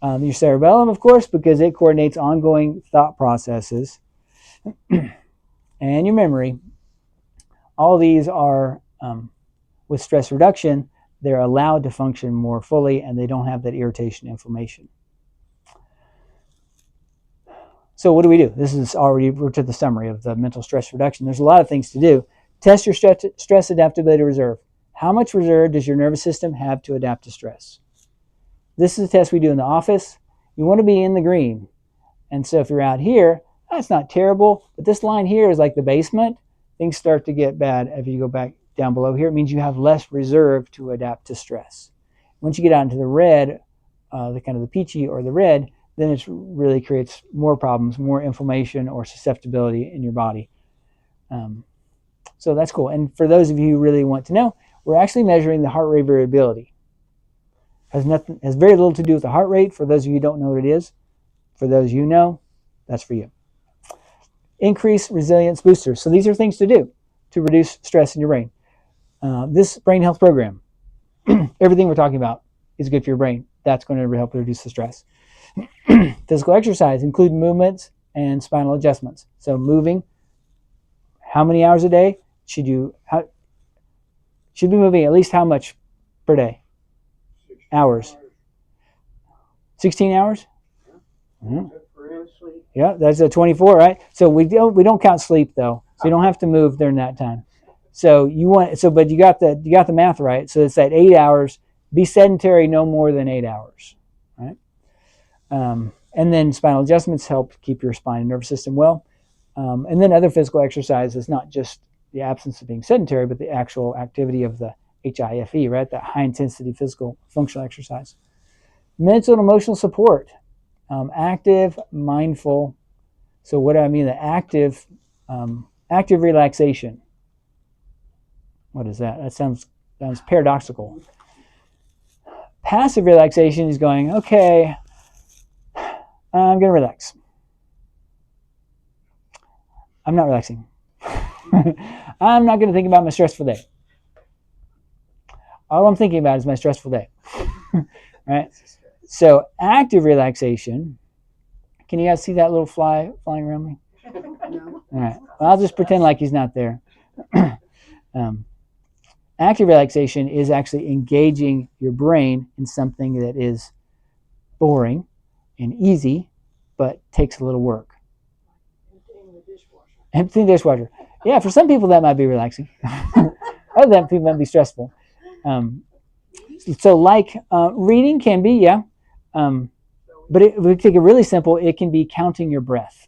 your cerebellum, of course, because it coordinates ongoing thought processes. And your memory. All these are, with stress reduction, they're allowed to function more fully, and they don't have that irritation, inflammation. So what do we do? We're to the summary of the mental stress reduction. There's a lot of things to do. Test your stress adaptability reserve. How much reserve does your nervous system have to adapt to stress? This is a test we do in the office. You want to be in the green. And so if you're out here, that's not terrible, but this line here is like the basement. Things start to get bad if you go back down below here. It means you have less reserve to adapt to stress. Once you get out into the red, the kind of the peachy or the red, then it really creates more problems, more inflammation or susceptibility in your body. So that's cool. And for those of you who really want to know, we're actually measuring the heart rate variability. Has very little to do with the heart rate. For those of you who don't know what it is, for those you know, that's for you. Increase resilience boosters. So these are things to do to reduce stress in your brain. This brain health program, everything we're talking about is good for your brain. That's going to help reduce the stress. Physical exercise include movements and spinal adjustments. So moving, how many hours a day should be moving? At least how much per day? Hours. 16 hours? Mm-hmm. Yeah, that's a 24, right? So we don't count sleep though. So you don't have to move during that time. So but you got the math right. So it's that 8 hours. Be sedentary no more than 8 hours, right? And then spinal adjustments help keep your spine and nervous system well. And then other physical exercise is not just the absence of being sedentary, but the actual activity of the HIFE, right? That high intensity physical functional exercise. Mental and emotional support. Active, mindful. So what do I mean? The active relaxation. What is that? That sounds paradoxical. Passive relaxation is going, okay, I'm going to relax. I'm not relaxing. I'm not going to think about my stressful day. All I'm thinking about is my stressful day. Right? So active relaxation. Can you guys see that little fly flying around me?
No.
All right. Well, I'll just pretend like he's not there. Active relaxation is actually engaging your brain in something that is boring and easy, but takes a little work. Emptying the dishwasher. Yeah, for some people that might be relaxing. Other people might be stressful. So like reading can be, yeah. But if we take it really simple, it can be counting your breath.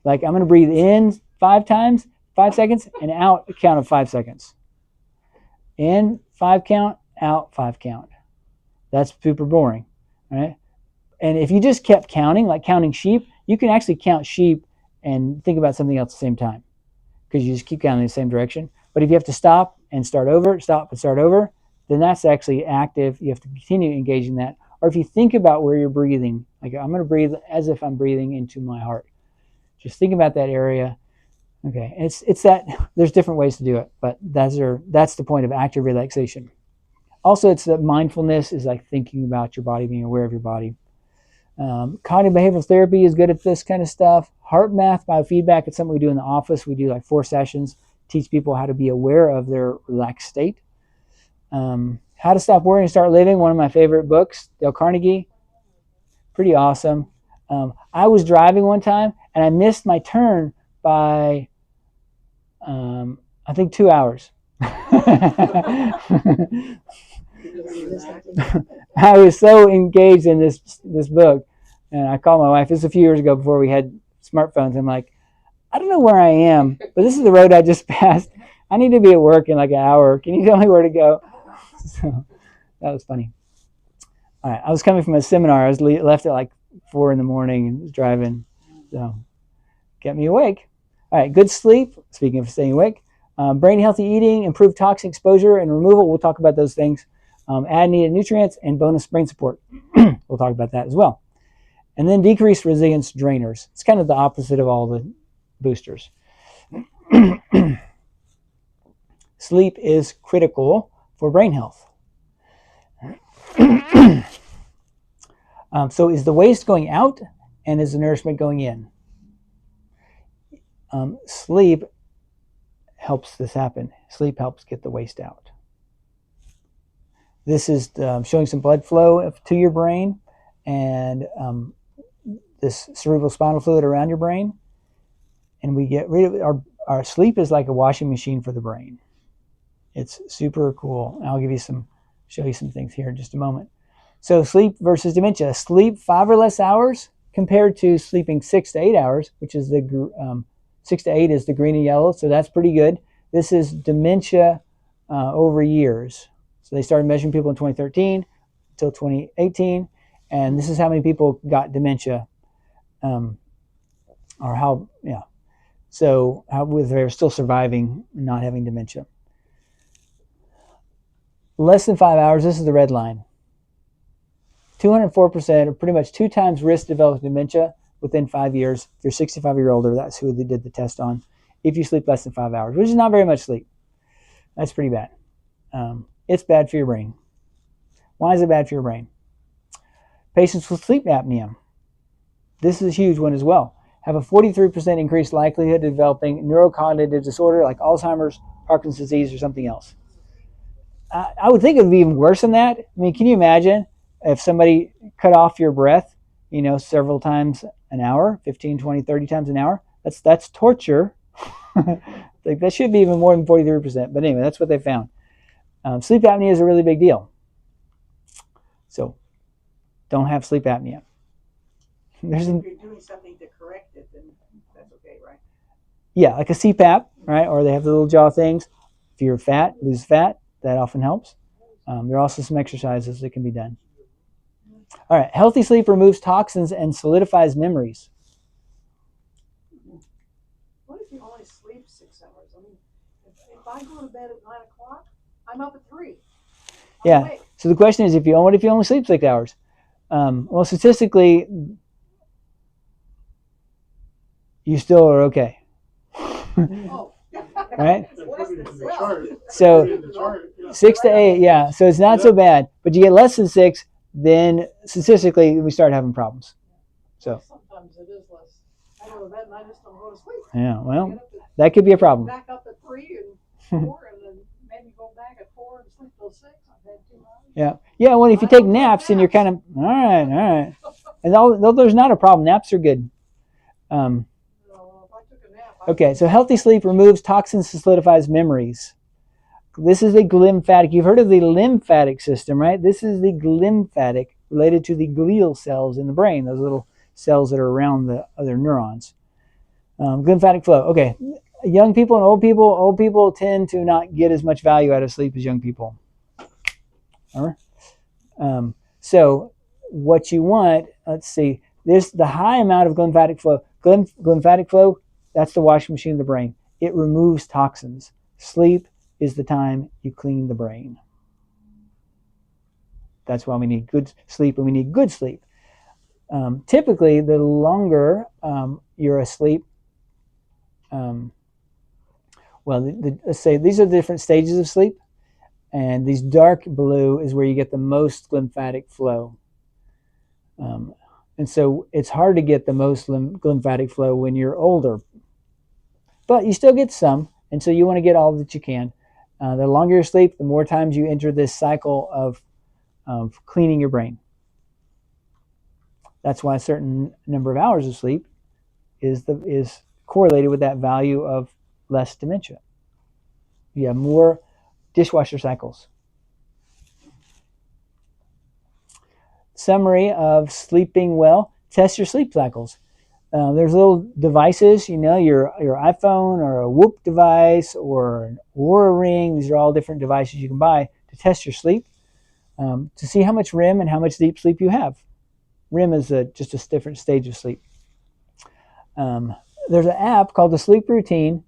Like I'm going to breathe in 5 times, 5 seconds, and out a count of 5 seconds. In 5 count, out 5 count. That's super boring, right? And if you just kept counting, like counting sheep, you can actually count sheep and think about something else at the same time because you just keep counting in the same direction. But if you have to stop and start over, then that's actually active. You have to continue engaging that. Or if you think about where you're breathing, like I'm going to breathe as if I'm breathing into my heart. Just think about that area. Okay, it's that there's different ways to do it, but that's the point of active relaxation. Also, it's that mindfulness is like thinking about your body, being aware of your body. Cognitive behavioral therapy is good at this kind of stuff. Heart math biofeedback, it's something we do in the office. We do like 4 sessions, teach people how to be aware of their relaxed state. How to Stop Worrying and Start Living, one of my favorite books, Dale Carnegie. Pretty awesome. I was driving one time and I missed my turn by I think 2 hours. I was so engaged in this book, and I called my wife. This was a few years ago before we had smartphones. I'm like, I don't know where I am, but this is the road I just passed. I need to be at work in like an hour. Can you tell me where to go? So that was funny. All right, I was coming from a seminar. I was left at like 4 a.m. and was driving, so get me awake. All right, good sleep. Speaking of staying awake, brain healthy eating, improved toxin exposure and removal. We'll talk about those things. Add needed nutrients and bonus brain support. We'll talk about that as well. And then decreased resilience drainers. It's kind of the opposite of all the boosters. Sleep is critical for brain health. So is the waste going out and is the nourishment going in? Sleep helps this happen. Sleep helps get the waste out. This is showing some blood flow to your brain and this cerebral spinal fluid around your brain. And we get rid of our sleep is like a washing machine for the brain. It's super cool. I'll show you some things here in just a moment. So sleep versus dementia. Sleep 5 or less hours compared to sleeping 6 to 8 hours, which is the 6 to 8 is the green and yellow, so that's pretty good. This is dementia over years. So they started measuring people in 2013 until 2018, and this is how many people got dementia, or how, yeah. So how they're still surviving and not having dementia. Less than 5 hours, this is the red line. 204%, or pretty much 2 times risk developing dementia within 5 years. If you're 65 years or older, that's who they did the test on. If you sleep less than 5 hours, which is not very much sleep. That's pretty bad. It's bad for your brain. Why is it bad for your brain? Patients with sleep apnea. This is a huge one as well. Have a 43% increased likelihood of developing neurocognitive disorder like Alzheimer's, Parkinson's disease, or something else. I would think it would be even worse than that. I mean, can you imagine if somebody cut off your breath, several times an hour, 15, 20, 30 times an hour? That's torture. Like that should be even more than 43%. But anyway, that's what they found. Sleep apnea is a really big deal. So don't have sleep apnea.
If you're doing something to correct it, then that's okay, right?
Yeah, like a CPAP, right? Or they have the little jaw things. If you're fat, lose fat. That often helps. There are also some exercises that can be done. All right, healthy sleep removes toxins and solidifies memories.
What if you only sleep 6 hours? I mean, if I go to bed at 9 o'clock, I'm up at 3.
Yeah.
Awake.
So the question is, what if you only sleep 6 hours? Well, statistically, you still are okay.
Oh.
Right?
Well,
So 6 to 8, yeah. So it's not so bad. But you get less than 6, then statistically we start having problems. So
sometimes it is less. I go to bed and I just don't go to sleep.
yeah, well, that could be a problem.
Back up at 3 and 4, and then maybe go back at 4 and sleep till 6. I've had 2 hours.
Yeah. Well, if you take naps, then you're kind of all right. And though there's not a problem, naps are good. Okay, so healthy sleep removes toxins and solidifies memories. This is the glymphatic. You've heard of the lymphatic system, right? This is the glymphatic related to the glial cells in the brain, those little cells that are around the other neurons. Glymphatic flow. Okay, young people and old people tend to not get as much value out of sleep as young people. So what you want, let's see, there's the high amount of glymphatic flow. Glymphatic flow, that's the washing machine of the brain. It removes toxins. Sleep is the time you clean the brain. That's why we need good sleep, and we need good sleep. Typically, the longer you're asleep, Well, let's say these are the different stages of sleep, and these dark blue is where you get the most lymphatic flow. And so it's hard to get the most lymphatic flow when you're older, but you still get some, and so you want to get all that you can. The longer you sleep, the more times you enter this cycle of cleaning your brain. That's why a certain number of hours of sleep is correlated with that value of less dementia. You have more dishwasher cycles. Summary of sleeping well. Test your sleep cycles. There's little devices, your iPhone or a Whoop device or an Oura Ring. These are all different devices you can buy to test your sleep, to see how much REM and how much deep sleep you have. REM is just a different stage of sleep. There's an app called the Sleep Routine.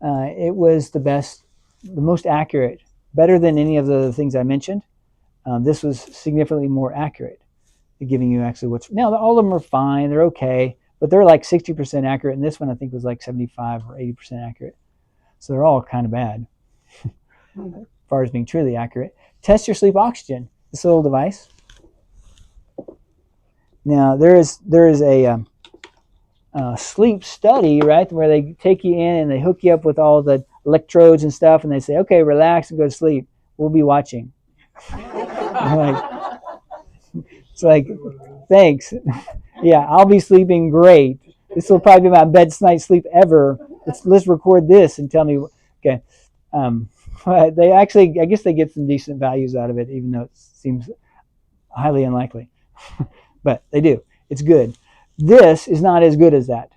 It was the most accurate, better than any of the things I mentioned. This was significantly more accurate, giving you actually now all of them are fine, they're okay, but they're like 60% accurate, and this one I think was like 75 or 80% accurate. So they're all kind of bad as far as being truly accurate. Test your sleep oxygen. This little device. Now there is a sleep study, right, where they take you in and they hook you up with all the electrodes and stuff, and they say, okay, relax and go to sleep. We'll be watching. It's like, thanks. Yeah, I'll be sleeping great. This will probably be my best night's sleep ever. Let's record this and tell me. Okay. But they actually, I guess they get some decent values out of it, even though it seems highly unlikely. But they do. It's good. This is not as good as that.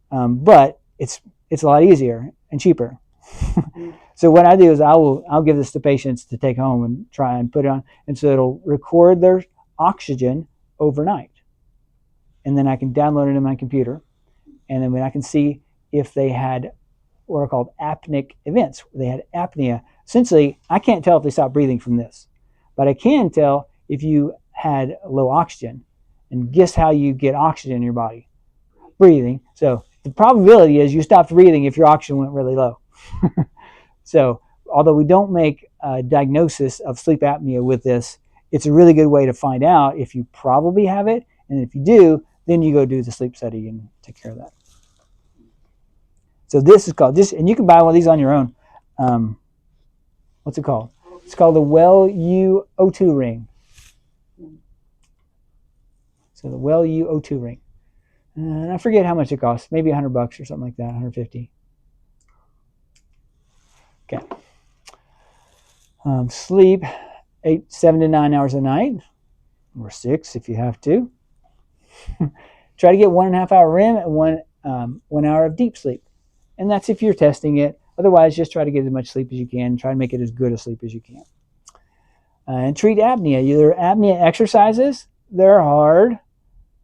But it's a lot easier and cheaper. So what I do is I'll give this to patients to take home and try and put it on, and so it'll record their oxygen overnight, and then I can download it in my computer, and then when I can see if they had what are called apneic events, they had apnea. Essentially, I can't tell if they stopped breathing from this, but I can tell if you had low oxygen, and guess how you get oxygen in your body? Breathing. So the probability is you stopped breathing if your oxygen went really low. So although we don't make a diagnosis of sleep apnea with this, it's a really good way to find out if you probably have it. And if you do, then you go do the sleep study and take care of that. So this is called, and you can buy one of these on your own. What's it called? It's called the WellU O2 ring. So the WellU O2 ring. And I forget how much it costs. Maybe $100 or something like that, 150. Okay. Sleep 7 to 9 hours a night, or 6 if you have to. Try to get 1.5 hour REM and 1 hour of deep sleep. And that's if you're testing it. Otherwise, just try to get as much sleep as you can. Try to make it as good a sleep as you can. And treat apnea. Your apnea exercises, they're hard.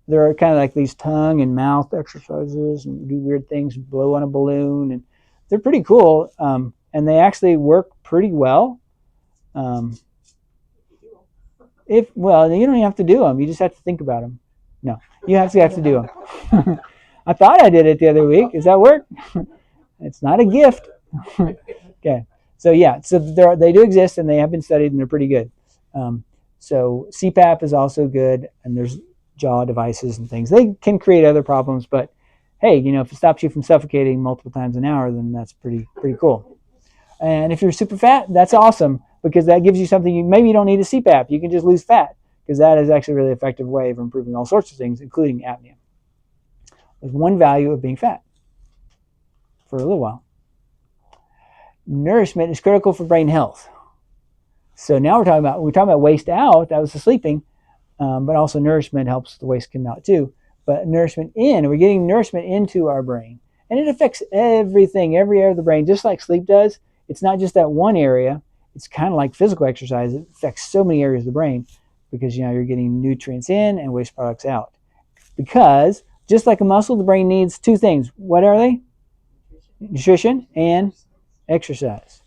They're kind of like these tongue and mouth exercises, and do weird things, blow on a balloon, and they're pretty cool. And they actually work pretty well. You don't even have to do them. You just have to think about them. No, you actually have to do them. I thought I did it the other week. Does that work? It's not a gift. Okay. So yeah, so they do exist, and they have been studied, and they're pretty good. So CPAP is also good, and there's jaw devices and things. They can create other problems, but hey, if it stops you from suffocating multiple times an hour, then that's pretty cool. And if you're super fat, that's awesome, because that gives you something maybe you don't need a CPAP. You can just lose fat, because that is actually a really effective way of improving all sorts of things, including apnea. There's one value of being fat for a little while. Nourishment is critical for brain health. So now we're talking about waste out. That was the sleeping, but also nourishment helps the waste come out too. But nourishment in, we're getting nourishment into our brain, and it affects everything, every area of the brain, just like sleep does. It's not just that one area. It's kind of like physical exercise. It affects so many areas of the brain, because you're getting nutrients in and waste products out. Because just like a muscle, the brain needs two things. What are they? Nutrition and exercise.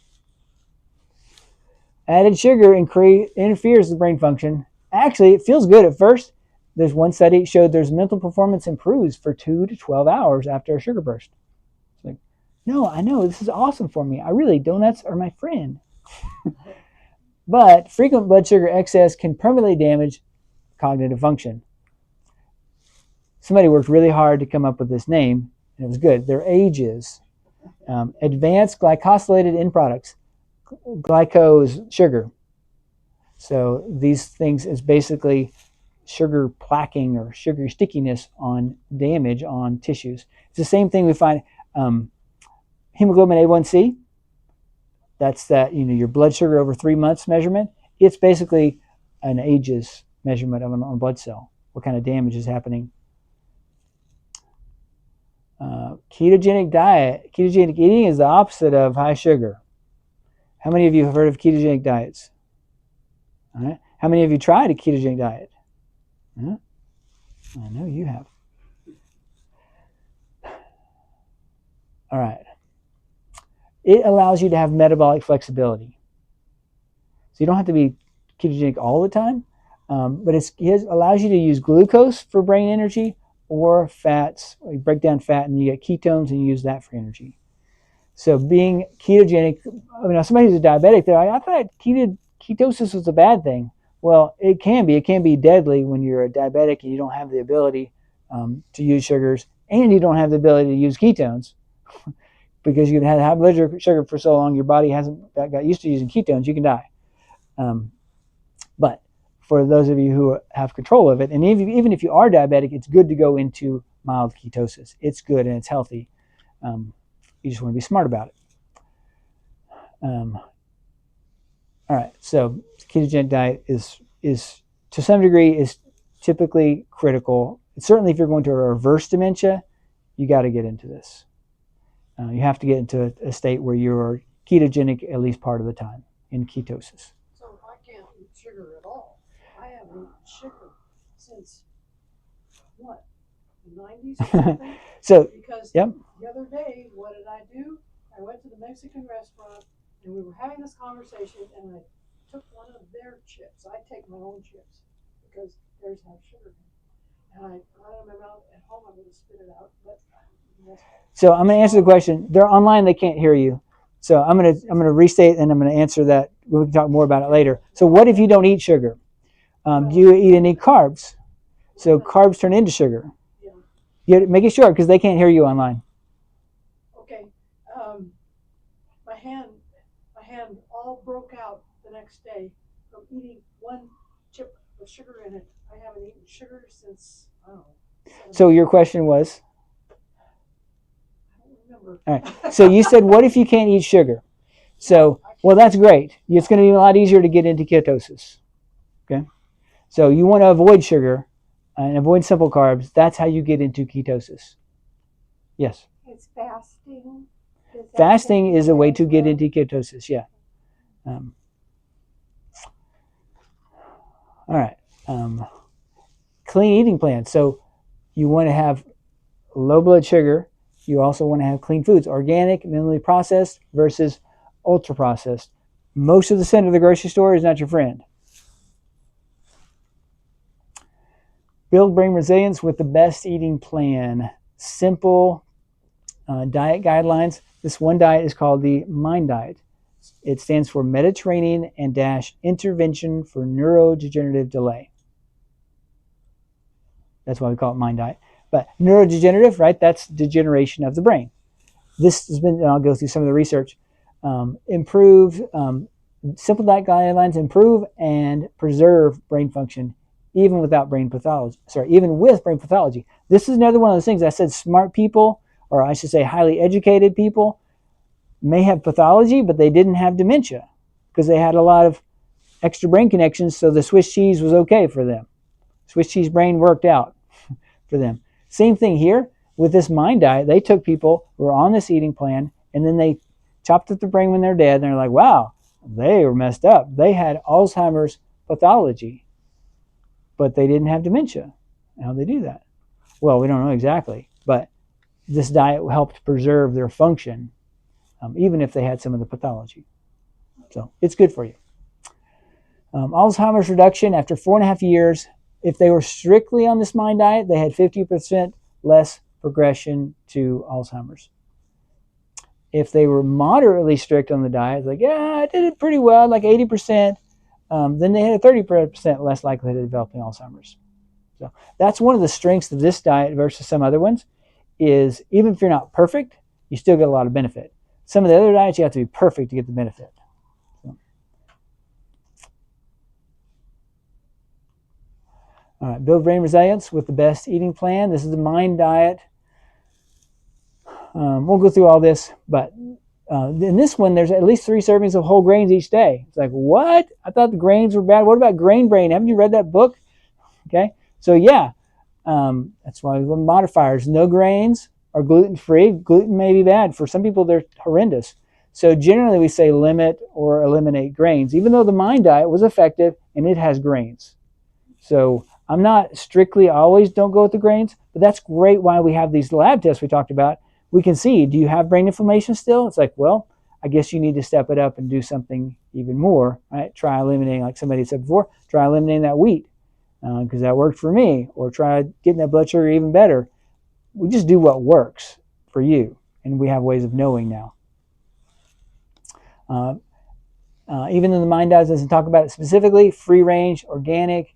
Added sugar interferes with brain function. Actually, it feels good at first. There's one study that showed there's mental performance improves for 2 to 12 hours after a sugar burst. It's like, No, I know this is awesome for me. I really, donuts are my friend. But frequent blood sugar excess can permanently damage cognitive function. Somebody worked really hard to come up with this name, and it was good. Their AGEs, advanced glycosylated end products. Glyco is sugar. So these things is basically sugar plaquing or sugar stickiness on damage on tissues. It's the same thing we find hemoglobin A1C. That's that, your blood sugar over 3 months measurement. It's basically an AGEs measurement of a blood cell, what kind of damage is happening. Ketogenic diet. Ketogenic eating is the opposite of high sugar. How many of you have heard of ketogenic diets? All right. How many of you tried a ketogenic diet? Huh? I know you have. All right. It allows you to have metabolic flexibility. So you don't have to be ketogenic all the time, but it allows you to use glucose for brain energy or fats. You break down fat and you get ketones and you use that for energy. So being ketogenic, somebody who's a diabetic, they're like, I thought ketosis was a bad thing. Well, it can be. It can be deadly when you're a diabetic and you don't have the ability to use sugars and you don't have the ability to use ketones because you've had high blood sugar for so long, your body hasn't got used to using ketones, you can die. But for those of you who have control of it, and even if you are diabetic, it's good to go into mild ketosis. It's good and it's healthy. You just want to be smart about it. All right, so ketogenic diet is to some degree is typically critical. Certainly if you're going to reverse dementia, you got to get into this. You have to get into a state where you're ketogenic at least part of the time in ketosis.
So I can't eat sugar at all. I haven't eaten sugar since what, the 90s or something?
So
because
yep.
The other day, what did I do? I went to the Mexican restaurant and we were having this conversation and I took one of their chips. I take my own chips because theirs have sugar in it. And I got it in my mouth. At home, I'm going to spit it out. But
so I'm going to answer the question. They're online; they can't hear you. So I'm going to restate and I'm going to answer that. We can talk more about it later. So what if you don't eat sugar? Do you eat any carbs? So carbs turn into sugar. Yeah. Make it short because they can't hear you online.
Okay. My hand all broke out the next day from eating one chip with sugar in it. I haven't eaten sugar since, I don't know.
So your question was?
I don't remember.
All right. So you said, what if you can't eat sugar? So, well, that's great. It's going to be a lot easier to get into ketosis. Okay. So you want to avoid sugar and avoid simple carbs. That's how you get into ketosis. Yes.
It's fasting.
Fasting is a way to get into ketosis. Yeah. All right. Clean eating plan. So you want to have low blood sugar. You also want to have clean foods, organic, minimally processed versus ultra processed. Most of the center of the grocery store is not your friend. Build brain resilience with the best eating plan. Simple diet guidelines. This one diet is called the MIND diet. It stands for Mediterranean and Intervention for Neurodegenerative Delay. That's why we call it MIND diet. But neurodegenerative, right? That's degeneration of the brain. This has been, and I'll go through some of the research. Simple diet guidelines improve and preserve brain function even without brain pathology. Even with brain pathology. This is another one of those things I said smart people, or I should say highly educated people, may have pathology, but they didn't have dementia because they had a lot of extra brain connections, so the Swiss cheese was okay for them. Swiss cheese brain worked out for them. Same thing here with this MIND diet. They took people who were on this eating plan and then they chopped up the brain when they're dead and they're like, wow, they were messed up. They had Alzheimer's pathology, but they didn't have dementia. How'd they do that? Well, we don't know exactly, but this diet helped preserve their function, even if they had some of the pathology. So it's good for you. Alzheimer's reduction after 4.5 years. If they were strictly on this MIND diet, they had 50% less progression to Alzheimer's. If they were moderately strict on the diet, like, yeah, I did it pretty well, like 80%, then they had a 30% less likelihood of developing Alzheimer's. So that's one of the strengths of this diet versus some other ones, is even if you're not perfect, you still get a lot of benefit. Some of the other diets, you have to be perfect to get the benefit. So. All right, build brain resilience with the best eating plan. This is the MIND diet. We'll go through all this, but in this one, there's at least 3 servings of whole grains each day. It's like, what? I thought the grains were bad. What about Grain Brain? Haven't you read that book? Okay, so yeah, that's why we want modifiers. No grains or gluten-free. Gluten may be bad. For some people, they're horrendous. So generally, we say limit or eliminate grains, even though the MIND diet was effective and it has grains. So I'm not strictly always don't go with the grains, but that's great why we have these lab tests we talked about. We can see, do you have brain inflammation still? It's like, well, I guess you need to step it up and do something even more, right? Try eliminating, like somebody said before, try eliminating that wheat because that worked for me, or try getting that blood sugar even better. We just do what works for you, and we have ways of knowing now. Even though the MIND diet doesn't talk about it specifically, free range, organic,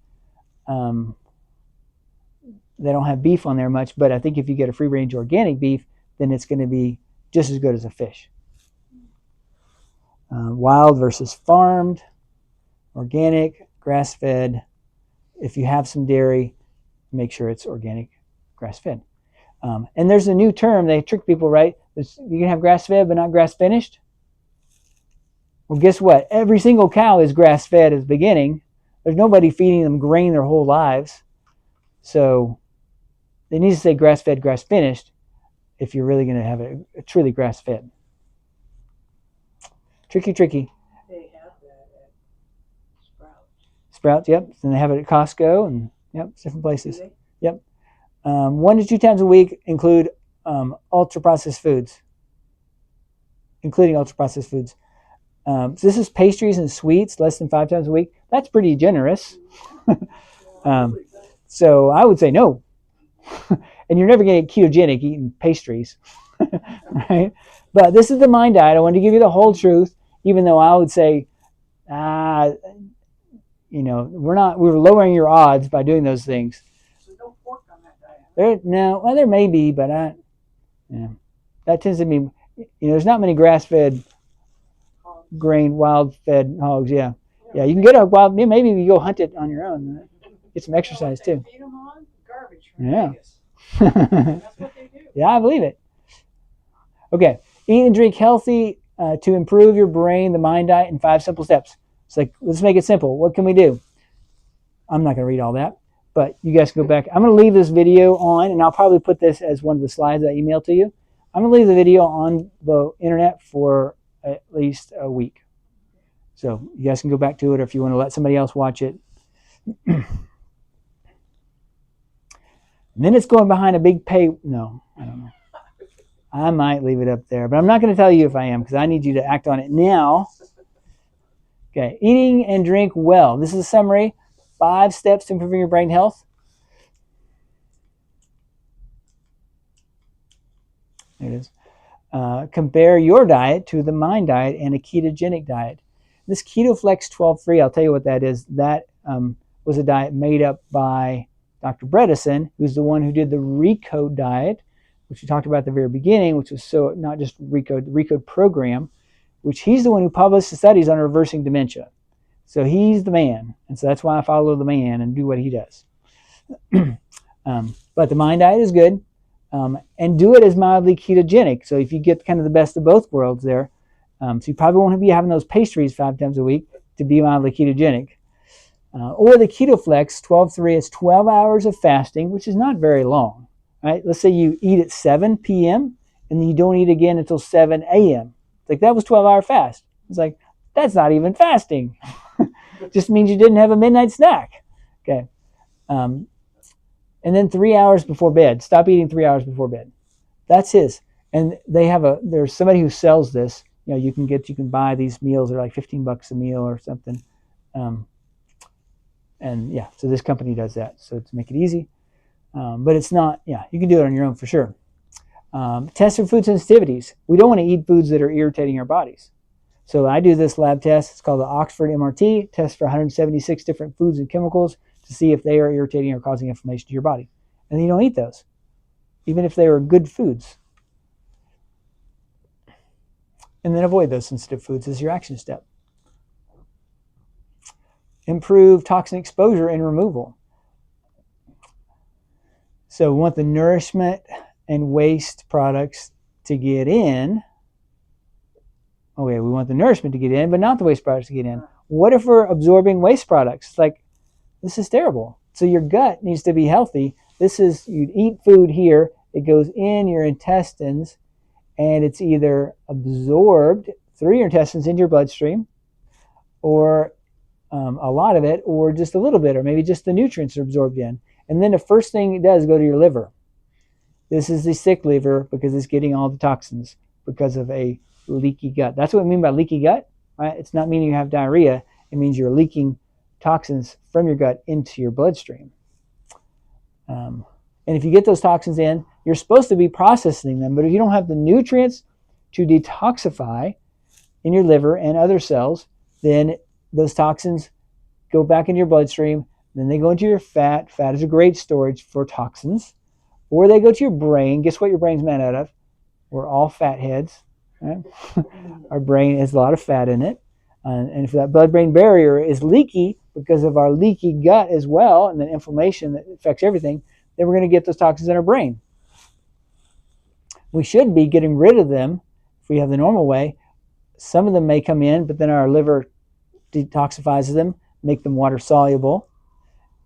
they don't have beef on there much, but I think if you get a free range organic beef, then it's going to be just as good as a fish. Wild versus farmed, organic, grass-fed. If you have some dairy, make sure it's organic, grass-fed. And there's a new term, they trick people, right? You can have grass-fed but not grass-finished. Well, guess what? Every single cow is grass-fed at the beginning. There's nobody feeding them grain their whole lives. So they need to say grass-fed, grass-finished if you're really going to have a truly grass-fed. Tricky.
They have that at Sprouts.
Sprouts, yep. And they have it at Costco and, yep, different places.
Do they?
Yep. 1 to 2 times a week include ultra-processed foods. Including ultra-processed foods. So this is pastries and sweets, less than 5 times a week. That's pretty generous. So I would say no. And you're never going to get ketogenic eating pastries, right? But this is the MIND diet. I wanted to give you the whole truth, even though I would say, we're lowering your odds by doing those things.
There's no pork on that diet.
There may be, but that tends to be, there's not many grass-fed, grain, wild-fed hogs. Yeah, you can get a wild. Maybe you go hunt it on your own. Get some exercise too.
Feed them on garbage from
Yeah.
Vegas. That's what they do.
Yeah, I believe it. Okay, eat and drink healthy to improve your brain, the MIND diet, in 5 simple steps. It's like, let's make it simple. What can we do? I'm not going to read all that, but you guys can go back. I'm going to leave this video on, and I'll probably put this as one of the slides I emailed to you. I'm going to leave the video on the internet for at least a week. So you guys can go back to it, or if you want to let somebody else watch it. And then it's going behind a big no, I don't know. I might leave it up there, but I'm not going to tell you if I am, because I need you to act on it now. Okay, eating and drink well. This is a summary. 5 steps to improving your brain health. There it is. Compare your diet to the MIND diet and a ketogenic diet. This KetoFlex 12-3, I'll tell you what that is. That was a diet made up by Dr. Bredesen, who's the one who did the RECODE diet, which we talked about at the very beginning, which was so not just RECODE, the RECODE program, which he's the one who published the studies on reversing dementia. So he's the man, and so that's why I follow the man and do what he does. But the MIND diet is good, and do it as mildly ketogenic. So if you get kind of the best of both worlds there, so you probably won't be having those pastries 5 times a week to be mildly ketogenic. Or the KetoFlex 12-3 is 12 hours of fasting, which is not very long. Right? Let's say you eat at 7 p.m. and then you don't eat again until 7 a.m. It's like, that was 12-hour fast. It's like, that's not even fasting. Just means you didn't have a midnight snack. Okay. And then 3 hours before bed. Stop eating 3 hours before bed. That's his. And there's somebody who sells this. You can buy these meals. They're like $15 a meal or something. And yeah, so this company does that. So to make it easy. But it's not, you can do it on your own for sure. Test for food sensitivities. We don't want to eat foods that are irritating our bodies. So I do this lab test. It's called the Oxford MRT. Test for 176 different foods and chemicals to see if they are irritating or causing inflammation to your body. And you don't eat those, even if they are good foods. And then avoid those sensitive foods as your action step. Improve toxin exposure and removal. So we want the nourishment and waste products to get in. Okay, we want the nourishment to get in, but not the waste products to get in. What if we're absorbing waste products? It's like, this is terrible. So your gut needs to be healthy. This is, you eat food here, it goes in your intestines, and it's either absorbed through your intestines into your bloodstream, or a lot of it, or just a little bit, or maybe just the nutrients are absorbed in. And then the first thing it does is go to your liver. This is the sick liver because it's getting all the toxins because of a leaky gut. That's what we mean by leaky gut, right? It's not meaning you have diarrhea. It means you're leaking toxins from your gut into your bloodstream. And if you get those toxins in, you're supposed to be processing them, but if you don't have the nutrients to detoxify in your liver and other cells, then those toxins go back into your bloodstream, then they go into your fat. Fat is a great storage for toxins. Or they go to your brain. Guess what your brain's made out of? We're all fat heads. Right? Our brain has a lot of fat in it. And if that blood-brain barrier is leaky because of our leaky gut as well, and then inflammation that affects everything, then we're going to get those toxins in our brain. We should be getting rid of them if we have the normal way. Some of them may come in, but then our liver detoxifies them, make them water soluble,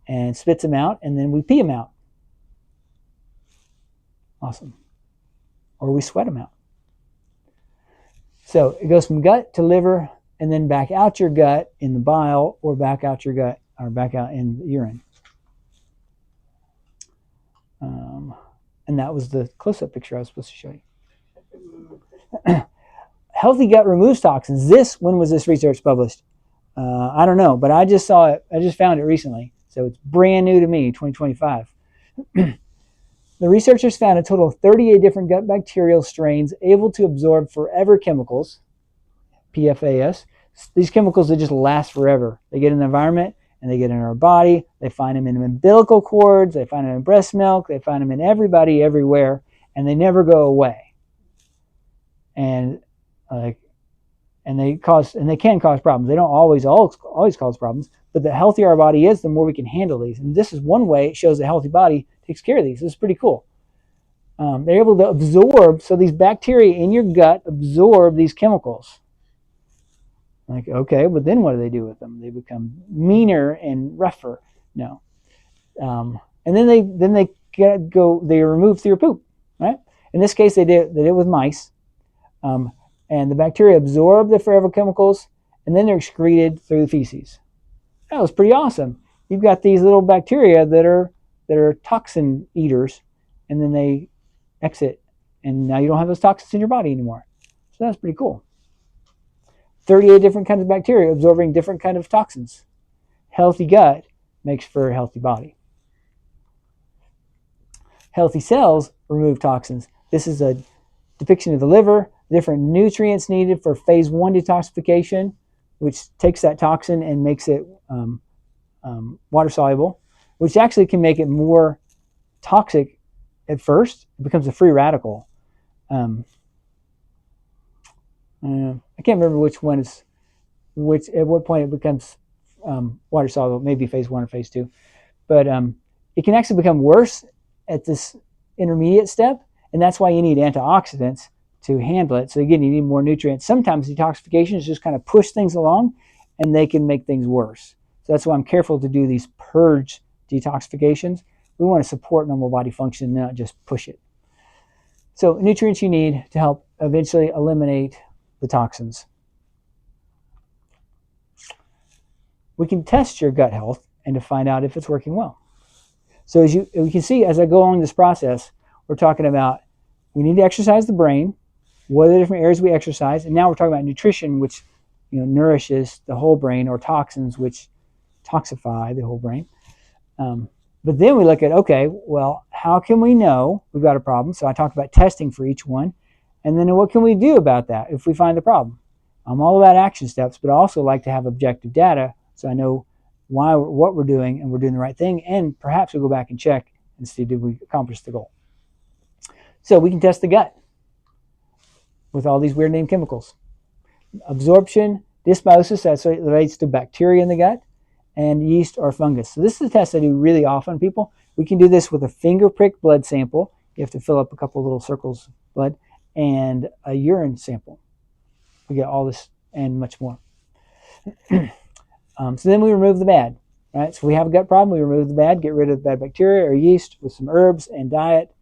and spits them out, and then we pee them out. Awesome. Or we sweat them out. So it goes from gut to liver, and then back out your gut in the bile, or back out your gut, or back out in the urine. And that was the close-up picture I was supposed to show you. Healthy gut removes toxins. When was this research published? I don't know, but I just saw it. I just found it recently. So it's brand new to me, 2025. The researchers found a total of 38 different gut bacterial strains able to absorb forever chemicals, PFAS. These chemicals, they just last forever. They get in the environment and they get in our body. They find them in umbilical cords. They find them in breast milk. They find them in everybody, everywhere, and they never go away. And they can cause problems. They don't always cause problems, but the healthier our body is, the more we can handle these. And this is one way it shows a healthy body takes care of these. This is pretty cool. They're able to absorb, so these bacteria in your gut absorb these chemicals. Like, okay, but then what do they do with them? They become meaner and rougher. No. And then they remove through your poop, right? In this case, they did it with mice. And the bacteria absorb the forever chemicals, and then they're excreted through the feces. That was pretty awesome. You've got these little bacteria that are toxin eaters, and then they exit, and now you don't have those toxins in your body anymore. So that's pretty cool. 38 different kinds of bacteria absorbing different kinds of toxins. Healthy gut makes for a healthy body. Healthy cells remove toxins. This is a depiction of the liver, different nutrients needed for phase 1 detoxification, which takes that toxin and makes it water soluble, which actually can make it more toxic at first. It becomes a free radical. I can't remember at what point it becomes water soluble, maybe phase 1 or phase 2. But it can actually become worse at this intermediate step, and that's why you need antioxidants to handle it. So again, you need more nutrients. Sometimes detoxifications just kind of push things along, and they can make things worse. So that's why I'm careful to do these purge detoxifications. We want to support normal body function, not just push it. So nutrients you need to help eventually eliminate the toxins. We can test your gut health and to find out if it's working well. So as you can see, as I go along this process, we're talking about we need to exercise the brain. What are the different areas we exercise? And now we're talking about nutrition, which nourishes the whole brain, or toxins, which toxify the whole brain. But then we look at, okay, well, how can we know we've got a problem? So I talk about testing for each one. And then what can we do about that if we find the problem? I'm all about action steps, but I also like to have objective data so I know what we're doing and we're doing the right thing. And perhaps we'll go back and check and see, did we accomplish the goal? So we can test the gut with all these weird named chemicals. Absorption, dysbiosis, that relates to bacteria in the gut, and yeast or fungus. So this is a test I do really often, people. We can do this with a finger prick blood sample. You have to fill up a couple little circles of blood, and a urine sample. We get all this and much more. So then we remove the bad, right? So if we have a gut problem, we remove the bad, get rid of the bad bacteria or yeast with some herbs and diet.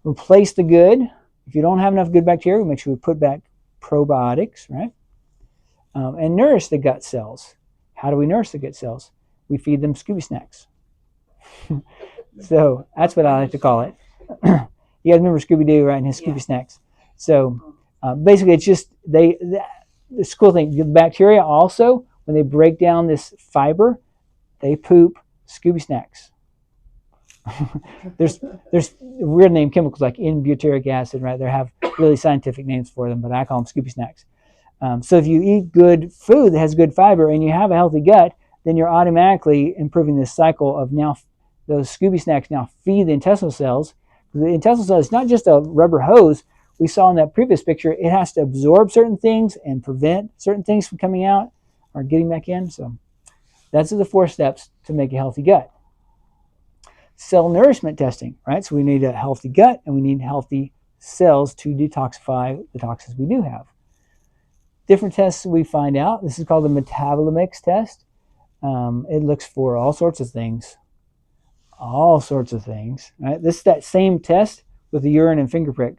Replace the good. If you don't have enough good bacteria, we make sure we put back probiotics, right? And nourish the gut cells. How do we nourish the gut cells? We feed them Scooby snacks. So that's what I like to call it. You guys remember Scooby-Doo, right? And his Scooby snacks. So basically, it's just this cool thing. The bacteria also, when they break down this fiber, they poop Scooby snacks. There's weird name chemicals like N-butyric acid, right? They have really scientific names for them, but I call them Scooby snacks. So if you eat good food that has good fiber and you have a healthy gut, then you're automatically improving this cycle of now those Scooby snacks now feed the intestinal cells. The intestinal cell is not just a rubber hose. We saw in that previous picture, it has to absorb certain things and prevent certain things from coming out or getting back in. So that's the 4 steps to make a healthy gut. Cell nourishment testing, right? So we need a healthy gut and we need healthy cells to detoxify the toxins we do have. Different tests we find out. This is called the metabolomics test. It looks for all sorts of things. Right? This is that same test with the urine and finger prick.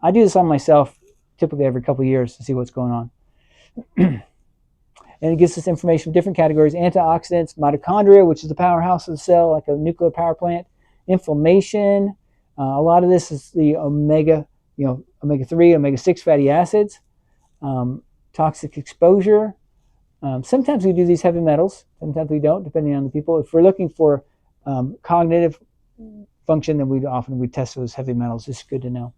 I do this on myself typically every couple of years to see what's going on. And it gives us information from different categories: antioxidants, mitochondria, which is the powerhouse of the cell, like a nuclear power plant, inflammation. A lot of this is the omega 3, omega 6 fatty acids, toxic exposure. Sometimes we do these heavy metals, sometimes we don't, depending on the people. If we're looking for cognitive function, then we test those heavy metals. It's good to know.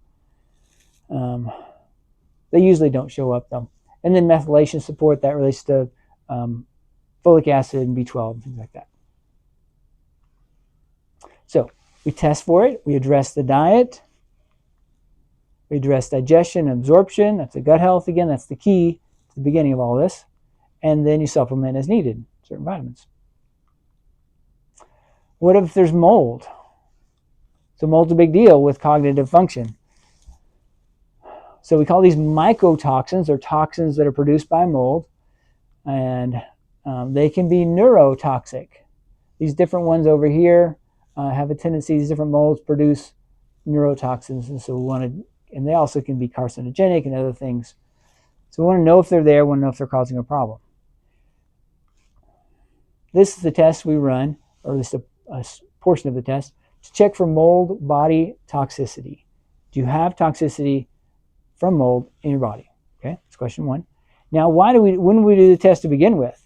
They usually don't show up though. And then methylation support, that relates to folic acid and B12, things like that. So we test for it. We address the diet. We address digestion and absorption. That's the gut health again. That's the key to the beginning of all this. And then you supplement as needed, certain vitamins. What if there's mold? So mold's a big deal with cognitive function. So we call these mycotoxins, or toxins that are produced by mold, and they can be neurotoxic. These different ones over here have a tendency, these different molds produce neurotoxins, and so we want to, and they also can be carcinogenic and other things. So we want to know if they're there, we want to know if they're causing a problem. This is the test we run, or this is a portion of the test, to check for mold body toxicity. Do you have toxicity from mold in your body? Okay, that's question 1. Now, when we do the test to begin with?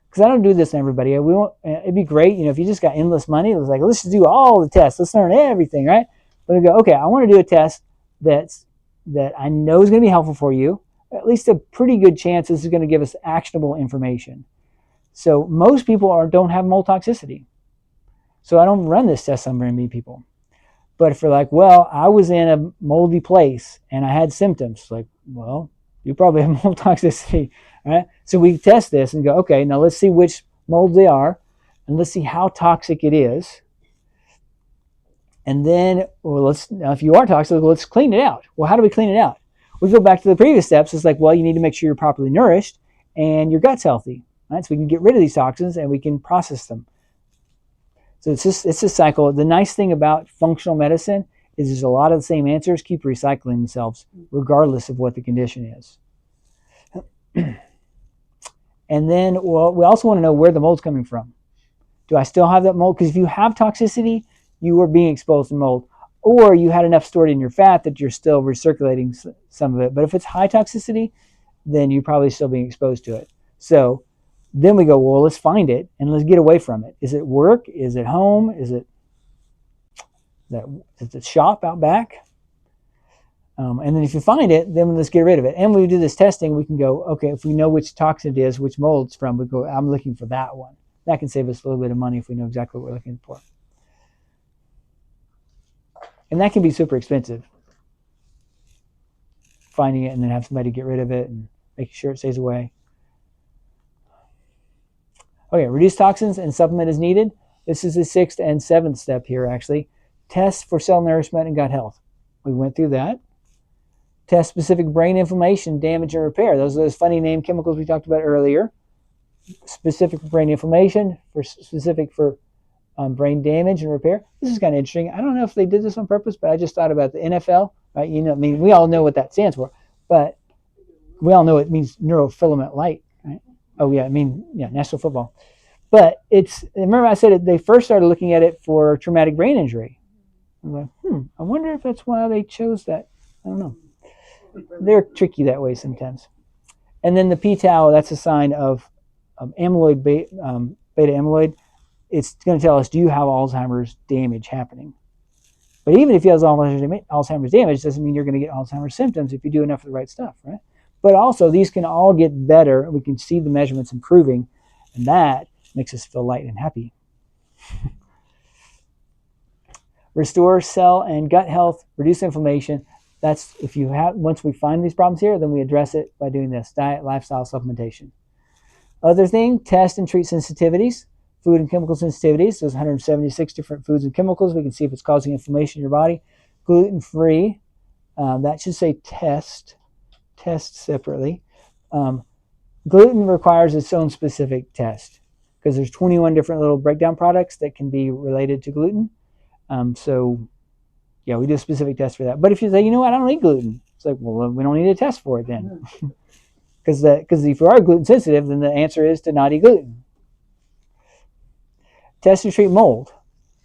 Because I don't do this on everybody. It'd be great, if you just got endless money, it was like, let's just do all the tests, let's learn everything, right? But I go, okay, I want to do a test that I know is going to be helpful for you. At least a pretty good chance this is going to give us actionable information. So most people don't have mold toxicity. So I don't run this test on very many people. But if you're like, well, I was in a moldy place and I had symptoms, like, well, you probably have mold toxicity, right? So we test this and go, okay, now let's see which molds they are, and let's see how toxic it is. And then, now if you are toxic, let's clean it out. Well, how do we clean it out? We go back to the previous steps. It's like, well, you need to make sure you're properly nourished and your gut's healthy, right? So we can get rid of these toxins and we can process them. So it's a cycle. The nice thing about functional medicine is there's a lot of the same answers keep recycling themselves regardless of what the condition is. And then, we also want to know where the mold's coming from. Do I still have that mold? Because if you have toxicity, you are being exposed to mold, or you had enough stored in your fat that you're still recirculating some of it. But if it's high toxicity, then you're probably still being exposed to it. So Then we go, well, let's find it and let's get away from it. Is it work? Is it home? Is it the shop out back? And then if you find it, then let's get rid of it. And when we do this testing, we can go, okay, if we know which toxin it is, which mold it's from, we go, I'm looking for that one. That can save us a little bit of money if we know exactly what we're looking for. And that can be super expensive, finding it and then have somebody get rid of it and making sure it stays away. Okay, reduce toxins and supplement as needed. This is the 6th and 7th step here, actually. Test for cell nourishment and gut health. We went through that. Test specific brain inflammation, damage, and repair. Those are those funny name chemicals we talked about earlier. Specific for brain inflammation, specific for brain damage and repair. This is kind of interesting. I don't know if they did this on purpose, but I just thought about the NFL, right? You know, I mean, we all know what that stands for, but we all know it means neurofilament light, right? Oh yeah, National Football. But remember I said they first started looking at it for traumatic brain injury. I'm like, I wonder if that's why they chose that. I don't know. They're tricky that way sometimes. And then the p-tau, that's a sign of amyloid, beta amyloid. It's going to tell us, do you have Alzheimer's damage happening? But even if you have Alzheimer's damage, doesn't mean you're going to get Alzheimer's symptoms if you do enough of the right stuff, right? But also, these can all get better. We can see the measurements improving, and that makes us feel light and happy. Restore cell and gut health, reduce inflammation. That's once we find these problems here, then we address it by doing this: diet, lifestyle, supplementation. Other thing, test and treat sensitivities, food and chemical sensitivities. There's 176 different foods and chemicals. We can see if it's causing inflammation in your body. Gluten-free, that should say test separately. Gluten requires its own specific test because there's 21 different little breakdown products that can be related to gluten. Yeah, we do a specific test for that. But if you say, you know what, I don't eat gluten, it's like, well, we don't need a test for it then. Because if you are gluten sensitive, then the answer is to not eat gluten. Test and treat mold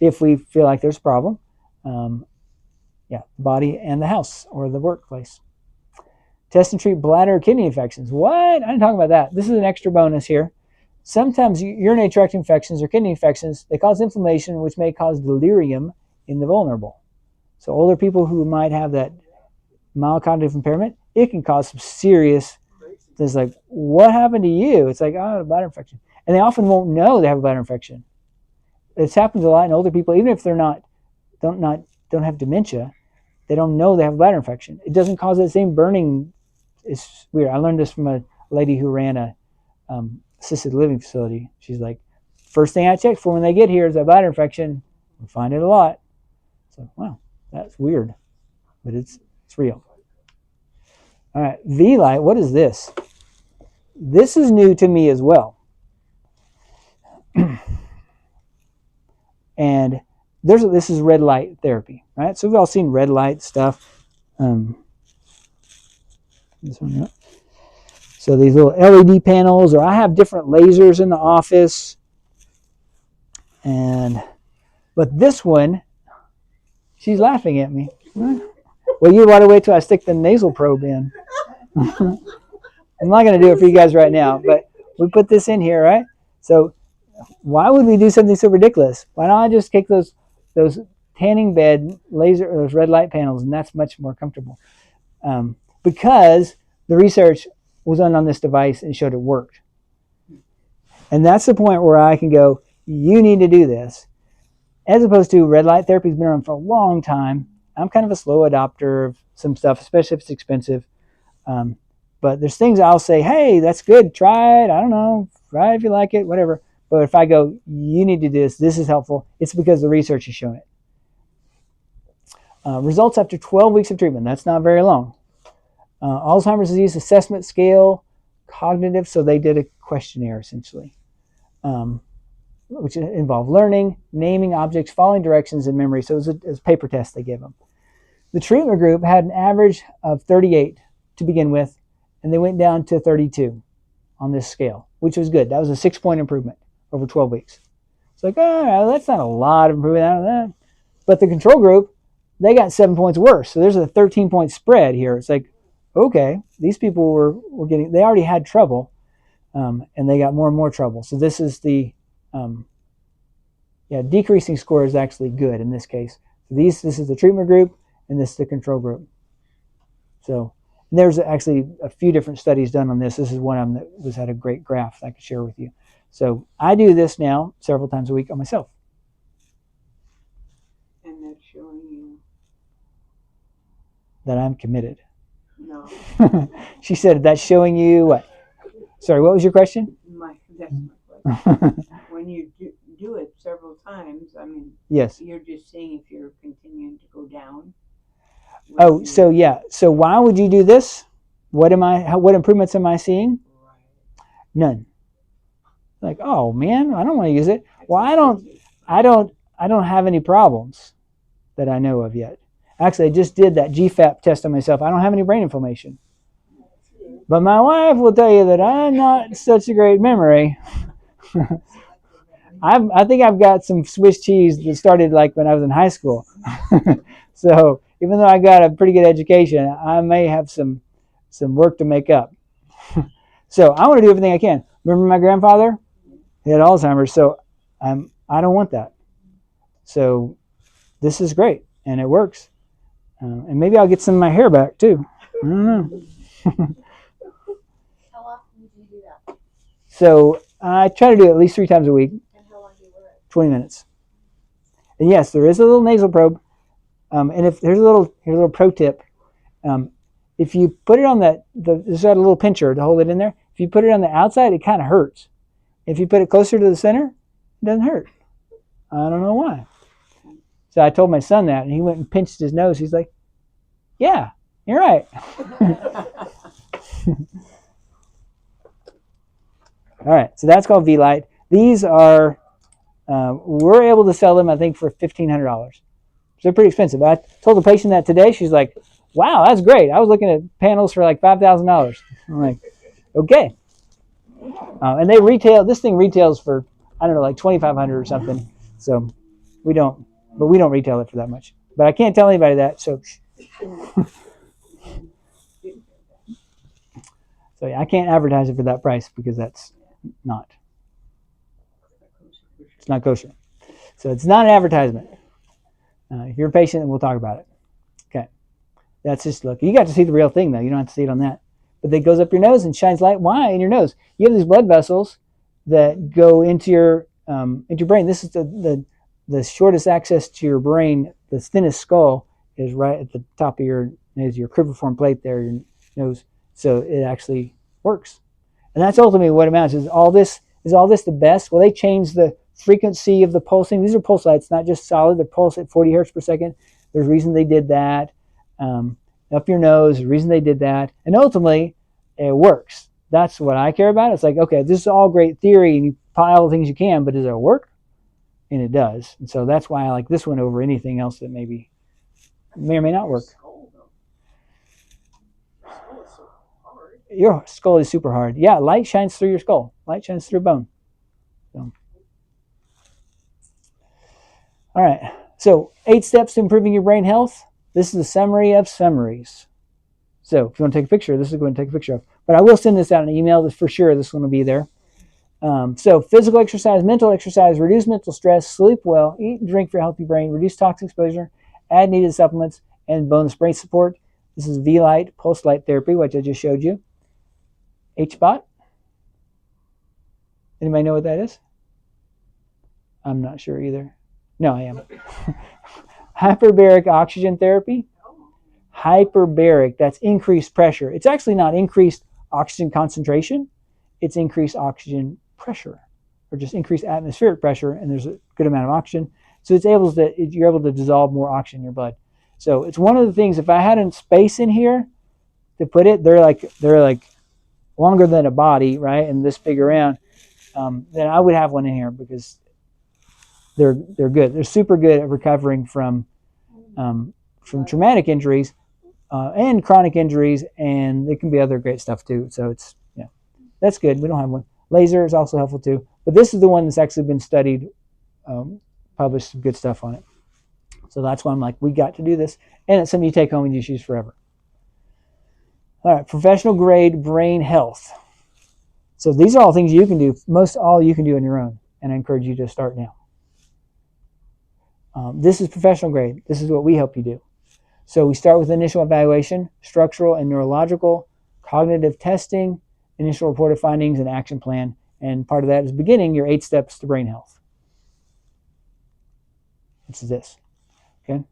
if we feel like there's a problem. The body and the house or the workplace. Test and treat bladder or kidney infections. What? I didn't talk about that. This is an extra bonus here. Sometimes urinary tract infections or kidney infections, they cause inflammation, which may cause delirium in the vulnerable. So older people who might have that mild cognitive impairment, it can cause some serious, it's like, what happened to you? It's like, oh, a bladder infection. And they often won't know they have a bladder infection. This happens a lot in older people, even if they're don't have dementia, they don't know they have a bladder infection. It doesn't cause that same burning. It's weird. I learned this from a lady who ran a assisted living facility. She's like, first thing I check for when they get here is a bladder infection. We find it a lot. So, wow, that's weird, but it's real. All right, V-Light, what is this? This is new to me as well. And this is red light therapy, right? So we've all seen red light stuff. This one, yeah. So these little LED panels, or I have different lasers in the office. But this one, she's laughing at me. Well, you want to wait till I stick the nasal probe in. I'm not going to do it for you guys right now, but we put this in here, right? So why would we do something so ridiculous? Why don't I just take those tanning bed laser, or those red light panels, and that's much more comfortable. Because the research was done on this device and showed it worked. And that's the point where I can go, you need to do this. As opposed to red light therapy has been around for a long time. I'm kind of a slow adopter of some stuff, especially if it's expensive. But there's things I'll say, hey, that's good, try it. I don't know, try it if you like it, whatever. But if I go, you need to do this, this is helpful, it's because the research has shown it. Results after 12 weeks of treatment. That's not very long. Alzheimer's disease assessment scale, cognitive. So they did a questionnaire essentially, which involved learning, naming objects, following directions, and memory. So it was a paper test they gave them. The treatment group had an average of 38 to begin with, and they went down to 32 on this scale, which was good. That was a 6-point improvement over 12 weeks. It's like, oh, that's not a lot of improvement out of that. But the control group, they got 7 points worse. So there's a 13-point spread here. It's like, okay, these people were getting, they already had trouble. and they got more and more trouble. So this is the decreasing score is actually good in this case. So this is the treatment group, and this is the control group. So there's actually a few different studies done on this. This is one of them that had a great graph that I could share with you. So I do this now several times a week on myself.
And that's showing you.
That I'm committed.
No.
She said, that's showing you what? Sorry, what was your question?
That's my question. When you do it several times, I mean,
yes.
You're just seeing if you're continuing to go down.
Oh, so yeah. So why would you do this? What improvements am I seeing?
Right.
None. Like, oh man, I don't want to use it. Well, I don't have any problems that I know of yet. Actually, I just did that GFAP test on myself. I don't have any brain inflammation. But my wife will tell you that I'm not such a great memory. I think I've got some Swiss cheese that started like when I was in high school. So even though I got a pretty good education, I may have some work to make up. So I want to do everything I can. Remember my grandfather? He had Alzheimer's, so I don't want that. So this is great, and it works. And maybe I'll get some of my hair back too. I don't know.
How often do you do that?
So I try to do it at least 3 times a week.
And how long do you wear it?
20 minutes. And yes, there is a little nasal probe. And if here's a little pro tip. If you put it on there's got a little pincher to hold it in there. If you put it on the outside, it kind of hurts. If you put it closer to the center, it doesn't hurt. I don't know why. So I told my son that, and he went and pinched his nose. He's like, yeah, you're right. All right, so that's called V-Lite. These are, we're able to sell them, I think, for $1,500. So they're pretty expensive. I told the patient that today. She's like, wow, that's great. I was looking at panels for like $5,000. I'm like, okay. And this thing retails for, I don't know, like $2,500 or something. So we don't retail it for that much. But I can't tell anybody that, so. So yeah, I can't advertise it for that price because it's not kosher. So it's not an advertisement. If you're a patient, we'll talk about it. Okay. That's just look. You got to see the real thing though. You don't have to see it on that. But it goes up your nose and shines light. Why? In your nose. You have these blood vessels that go into your brain. This is the shortest access to your brain. The thinnest skull is right at the top of your nose, your cribriform plate there, your nose. So it actually works. And that's ultimately what amounts. Is all this the best? Well, they changed the frequency of the pulsing. These are pulse lights, not just solid. They're pulse at 40 hertz per second. There's a reason they did that. Up your nose, the reason they did that. And ultimately, it works. That's what I care about. It's like, okay, this is all great theory, and you pile the things you can, but does it work? And it does. And so that's why I like this one over anything else that maybe may or may not work. Your skull is super hard. Yeah, light shines through your skull. Light shines through bone. So. All right. So 8 steps to improving your brain health. This is a summary of summaries. So if you want to take a picture, this is going to take a picture of. But I will send this out in an email. For sure, this one will be there. So physical exercise, mental exercise, reduce mental stress, sleep well, eat and drink for a healthy brain, reduce toxic exposure, add needed supplements, and bonus brain support. This is V-Lite pulse light therapy, which I just showed you. H-spot. Anybody know what that is? I'm not sure either. No, I am. Hyperbaric oxygen therapy. Hyperbaric, that's increased pressure. It's actually not increased oxygen concentration. It's increased oxygen pressure, or just increased atmospheric pressure, and there's a good amount of oxygen. So you're able to dissolve more oxygen in your blood. So it's one of the things, if I had a space in here to put it, they're like longer than a body, right, and this big around, then I would have one in here because they're good. They're super good at recovering from traumatic injuries and chronic injuries, and it can be other great stuff too. So that's good. We don't have one. Laser is also helpful too, but this is the one that's actually been studied, published some good stuff on it. So that's why I'm like, we got to do this, and it's something you take home and just use forever. All right, professional grade brain health. So these are all things you can do, most all you can do on your own, and I encourage you to start now. This is professional grade. This is what we help you do. So we start with initial evaluation, structural and neurological, cognitive testing, initial reported findings, and action plan. And part of that is beginning your 8 steps to brain health. Which is this. Okay.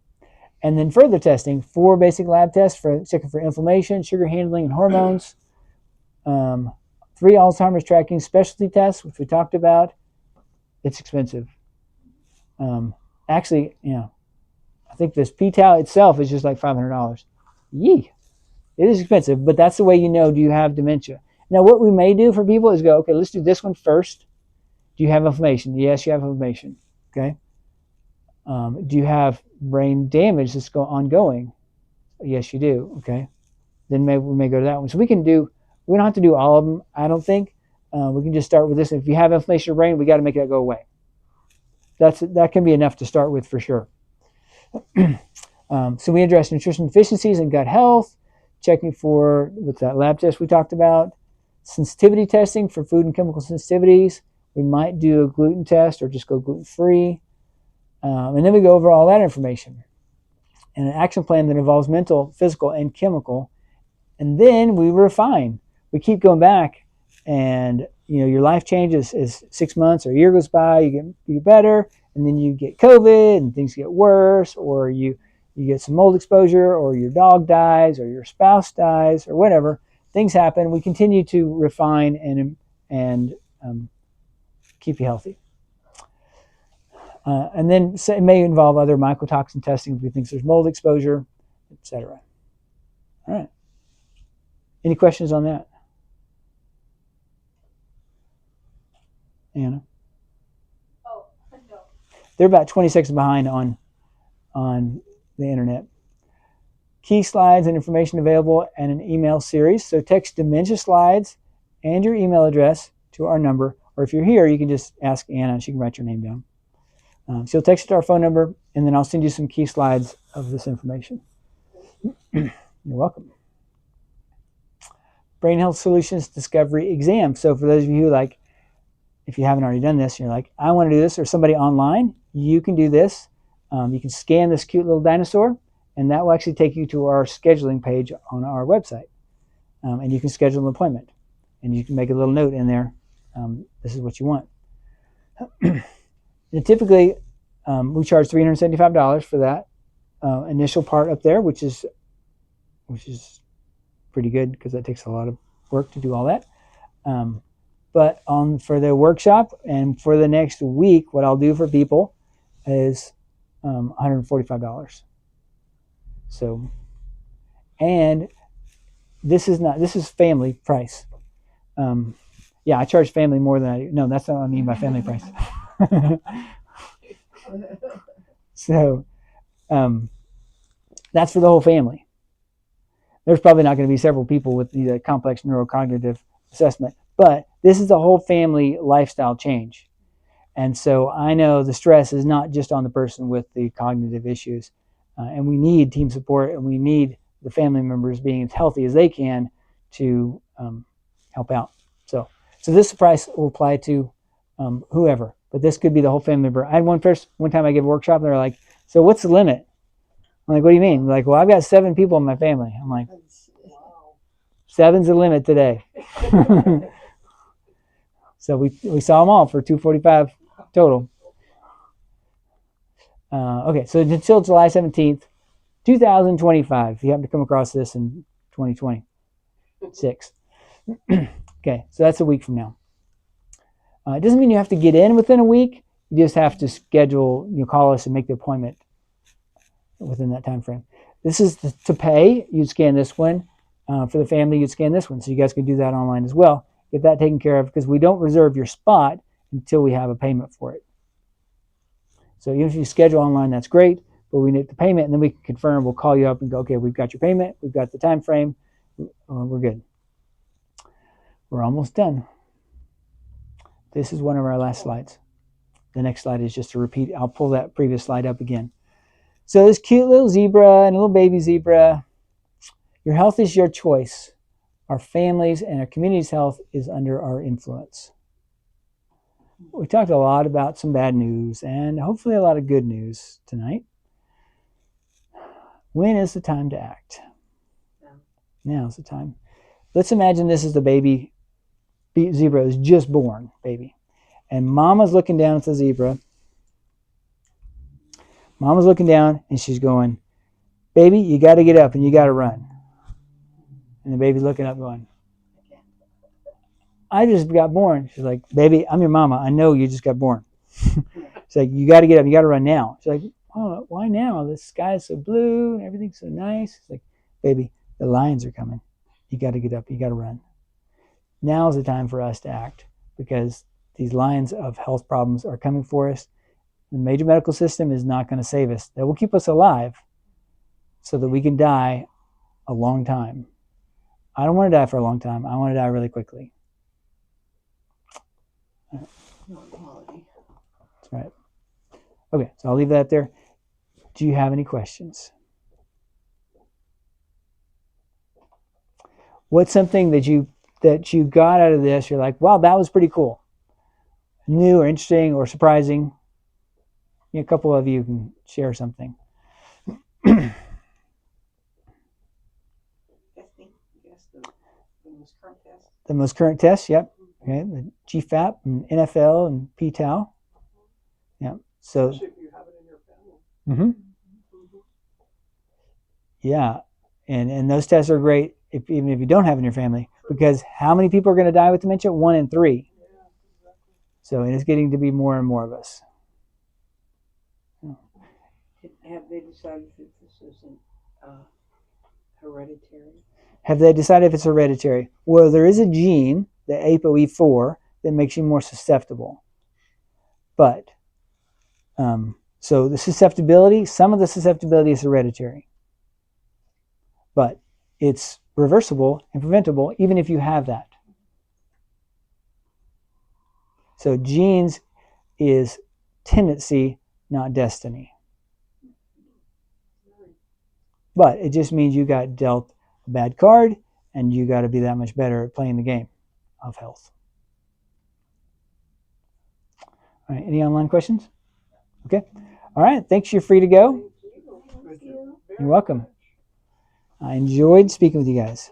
And then further testing, 4 basic lab tests for checking for inflammation, sugar handling, and hormones. 3 Alzheimer's tracking specialty tests, which we talked about. It's expensive. Actually, I think this p-tau itself is just like $500. Yee. It is expensive, but that's the way you know, do you have dementia? Now, what we may do for people is go, okay, let's do this one first. Do you have inflammation? Yes, you have inflammation. Okay. Do you have brain damage that's ongoing? Yes, you do. Okay. Then maybe we may go to that one. So we don't have to do all of them, I don't think. We can just start with this. If you have inflammation in your brain, we got to make that go away. That can be enough to start with for sure. So we address nutrition deficiencies and gut health, checking for, with that lab test we talked about, sensitivity testing for food and chemical sensitivities. We might do a gluten test or just go gluten-free. And then we go over all that information. And an action plan that involves mental, physical, and chemical. And then we refine. We keep going back, and your life changes as 6 months or a year goes by, you get better, and then you get COVID and things get worse, or you get some mold exposure, or your dog dies, or your spouse dies, or whatever. Things happen. We continue to refine and keep you healthy. And then it may involve other mycotoxin testing if we think there's mold exposure, etc. All right. Any questions on that? Anna?
Oh, no.
They're about 20 seconds behind on the internet. Key slides and information available and an email series. So text dementia slides and your email address to our number. Or if you're here, you can just ask Anna. She can write your name down. She'll text it to our phone number, and then I'll send you some key slides of this information. You're welcome. Brain Health Solutions Discovery Exam. So for those of you who if you haven't already done this, and you're like, I want to do this, or somebody online, you can do this. You can scan this cute little dinosaur, and that will actually take you to our scheduling page on our website. And you can schedule an appointment. And you can make a little note in there. This is what you want. And typically, we charge $375 for that initial part up there, which is pretty good because that takes a lot of work to do all that. But for the workshop and for the next week, what I'll do for people is $145. So, and this is family price. Yeah, I charge family more than I do. No, that's not what I mean by family price. So, that's for the whole family. There's probably not going to be several people with the complex neurocognitive assessment, but this is a whole family lifestyle change. And so I know the stress is not just on the person with the cognitive issues, and we need team support, and we need the family members being as healthy as they can to help out. So this price will apply to whoever, but this could be the whole family member. I had one time I gave a workshop, and they're like, so what's the limit? I'm like, what do you mean? Like, well, I've got 7 people in my family. I'm like, wow. 7's the limit today. So we saw them all for $245 total. Okay, so until July 17th, 2025, if you happen to come across this in 2026. Okay, so that's a week from now. It doesn't mean you have to get in within a week. You just have to schedule, call us and make the appointment within that time frame. This is to pay. You'd scan this one. For the family, you'd scan this one. So you guys can do that online as well. Get that taken care of, because we don't reserve your spot until we have a payment for it. So even if you schedule online, that's great, but we need the payment, and then we can confirm. We'll call you up and go, okay, we've got your payment, we've got the time frame, we're good. We're almost done. This is one of our last slides. The next slide is just a repeat. I'll pull that previous slide up again. So this cute little zebra and a little baby zebra. Your health is your choice. our families and our community's health is under our influence. We talked a lot about some bad news and hopefully a lot of good news tonight. When is the time to act? Now is the time. Let's imagine this is the baby zebra is just born, baby. And mama's looking down at the zebra. Mama's looking down and she's going, baby, you got to get up and you got to run. And the baby's looking up going, I just got born. She's like, baby, I'm your mama. I know you just got born. She's like, you got to get up. You got to run now. She's like, oh, why now? The sky is so blue and everything's so nice. She's like, baby, the lions are coming. You got to get up. You got to run. Now is the time for us to act because these lines of health problems are coming for us. The major medical system is not going to save us. That will keep us alive so that we can die a long time. I don't want to die for a long time. I want to die really quickly. That's right. Okay, so I'll leave that there. Do you have any questions? What's something that you got out of this? You're like, wow, that was pretty cool. New or interesting or surprising. A couple of you can share something. The most current test, yep. Okay, the GFAP and NFL and p-tau. Yeah. So.
Especially if you have it in your family.
Yeah, and those tests are great even if you don't have it in your family, because how many people are going to die with dementia? 1 in 3.
Yeah, exactly.
So it's getting to be more and more of us.
Have they decided if this isn't hereditary?
Have they decided if it's hereditary? Well, there is a gene, the ApoE4, that makes you more susceptible. But, so the susceptibility, some of the susceptibility is hereditary. But it's reversible and preventable even if you have that. So genes is tendency, not destiny. But it just means you got dealt a bad card and you got to be that much better at playing the game of health. All right, any online questions? Okay. All right, thanks. You're free to go.
Thank you.
You're welcome. I enjoyed speaking with you guys.